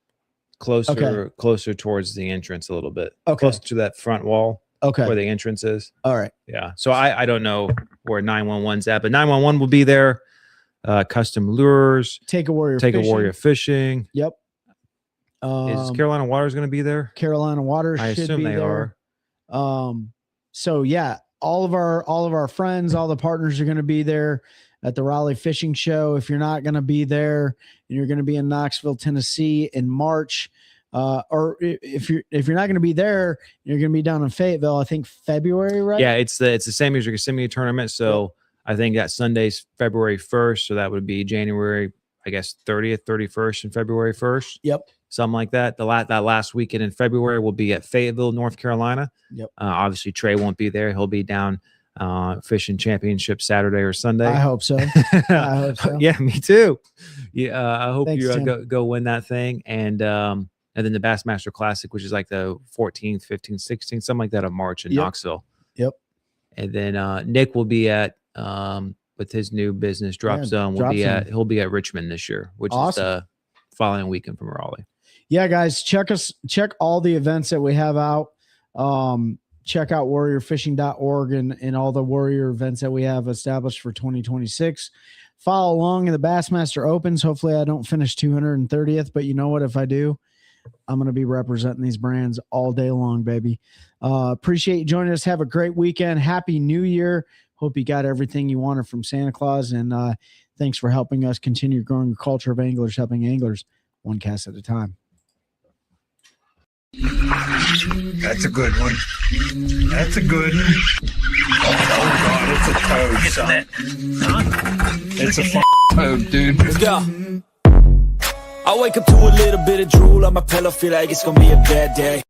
closer towards the entrance a little bit. Okay. Closer to that front wall. Okay. Where the entrance is. All right. Yeah. So I don't know where 911's at, but 911 will be there. Custom lures. Take a Warrior fishing. Yep. Is Carolina Waters going to be there? Carolina Waters I should assume be they there. are. So yeah, all of our friends, all the partners are going to be there at the Raleigh Fishing Show. If you're not going to be there and you're going to be in Knoxville, Tennessee in March, or if you're not going to be there, you're going to be down in Fayetteville, I think February, right? Yeah, it's the same as your Kissimmee tournament. So I think that Sunday's February 1st. So that would be January, I guess, 30th, 31st, and February 1st. Yep. Something like that. That last weekend in February will be at Fayetteville, North Carolina. Yep. Obviously, Trey won't be there. He'll be down fishing championship Saturday or Sunday. I hope so. I hope so. Yeah, me too. Yeah, I hope Thanks, you go win that thing. And then the Bassmaster Classic, which is like the 14th, 15th, 16th, something like that of March in Knoxville. Yep. And then Nick will be at with his new business Drop Zone. He'll be at Richmond this year, which is the following weekend from Raleigh. Yeah, guys, check all the events that we have out. Check out warriorfishing.org and all the Warrior events that we have established for 2026. Follow along in the Bassmaster Opens. Hopefully I don't finish 230th, but you know what? If I do, I'm going to be representing these brands all day long, baby. Appreciate you joining us. Have a great weekend. Happy New Year. Hope you got everything you wanted from Santa Claus. And thanks for helping us continue growing a culture of anglers, helping anglers one cast at a time. That's a good one. That's a good one. Oh, God, it's a toad, son. It's a toad, dude. Let's go. I wake up to a little bit of drool on my pillow, feel like it's gonna be a bad day.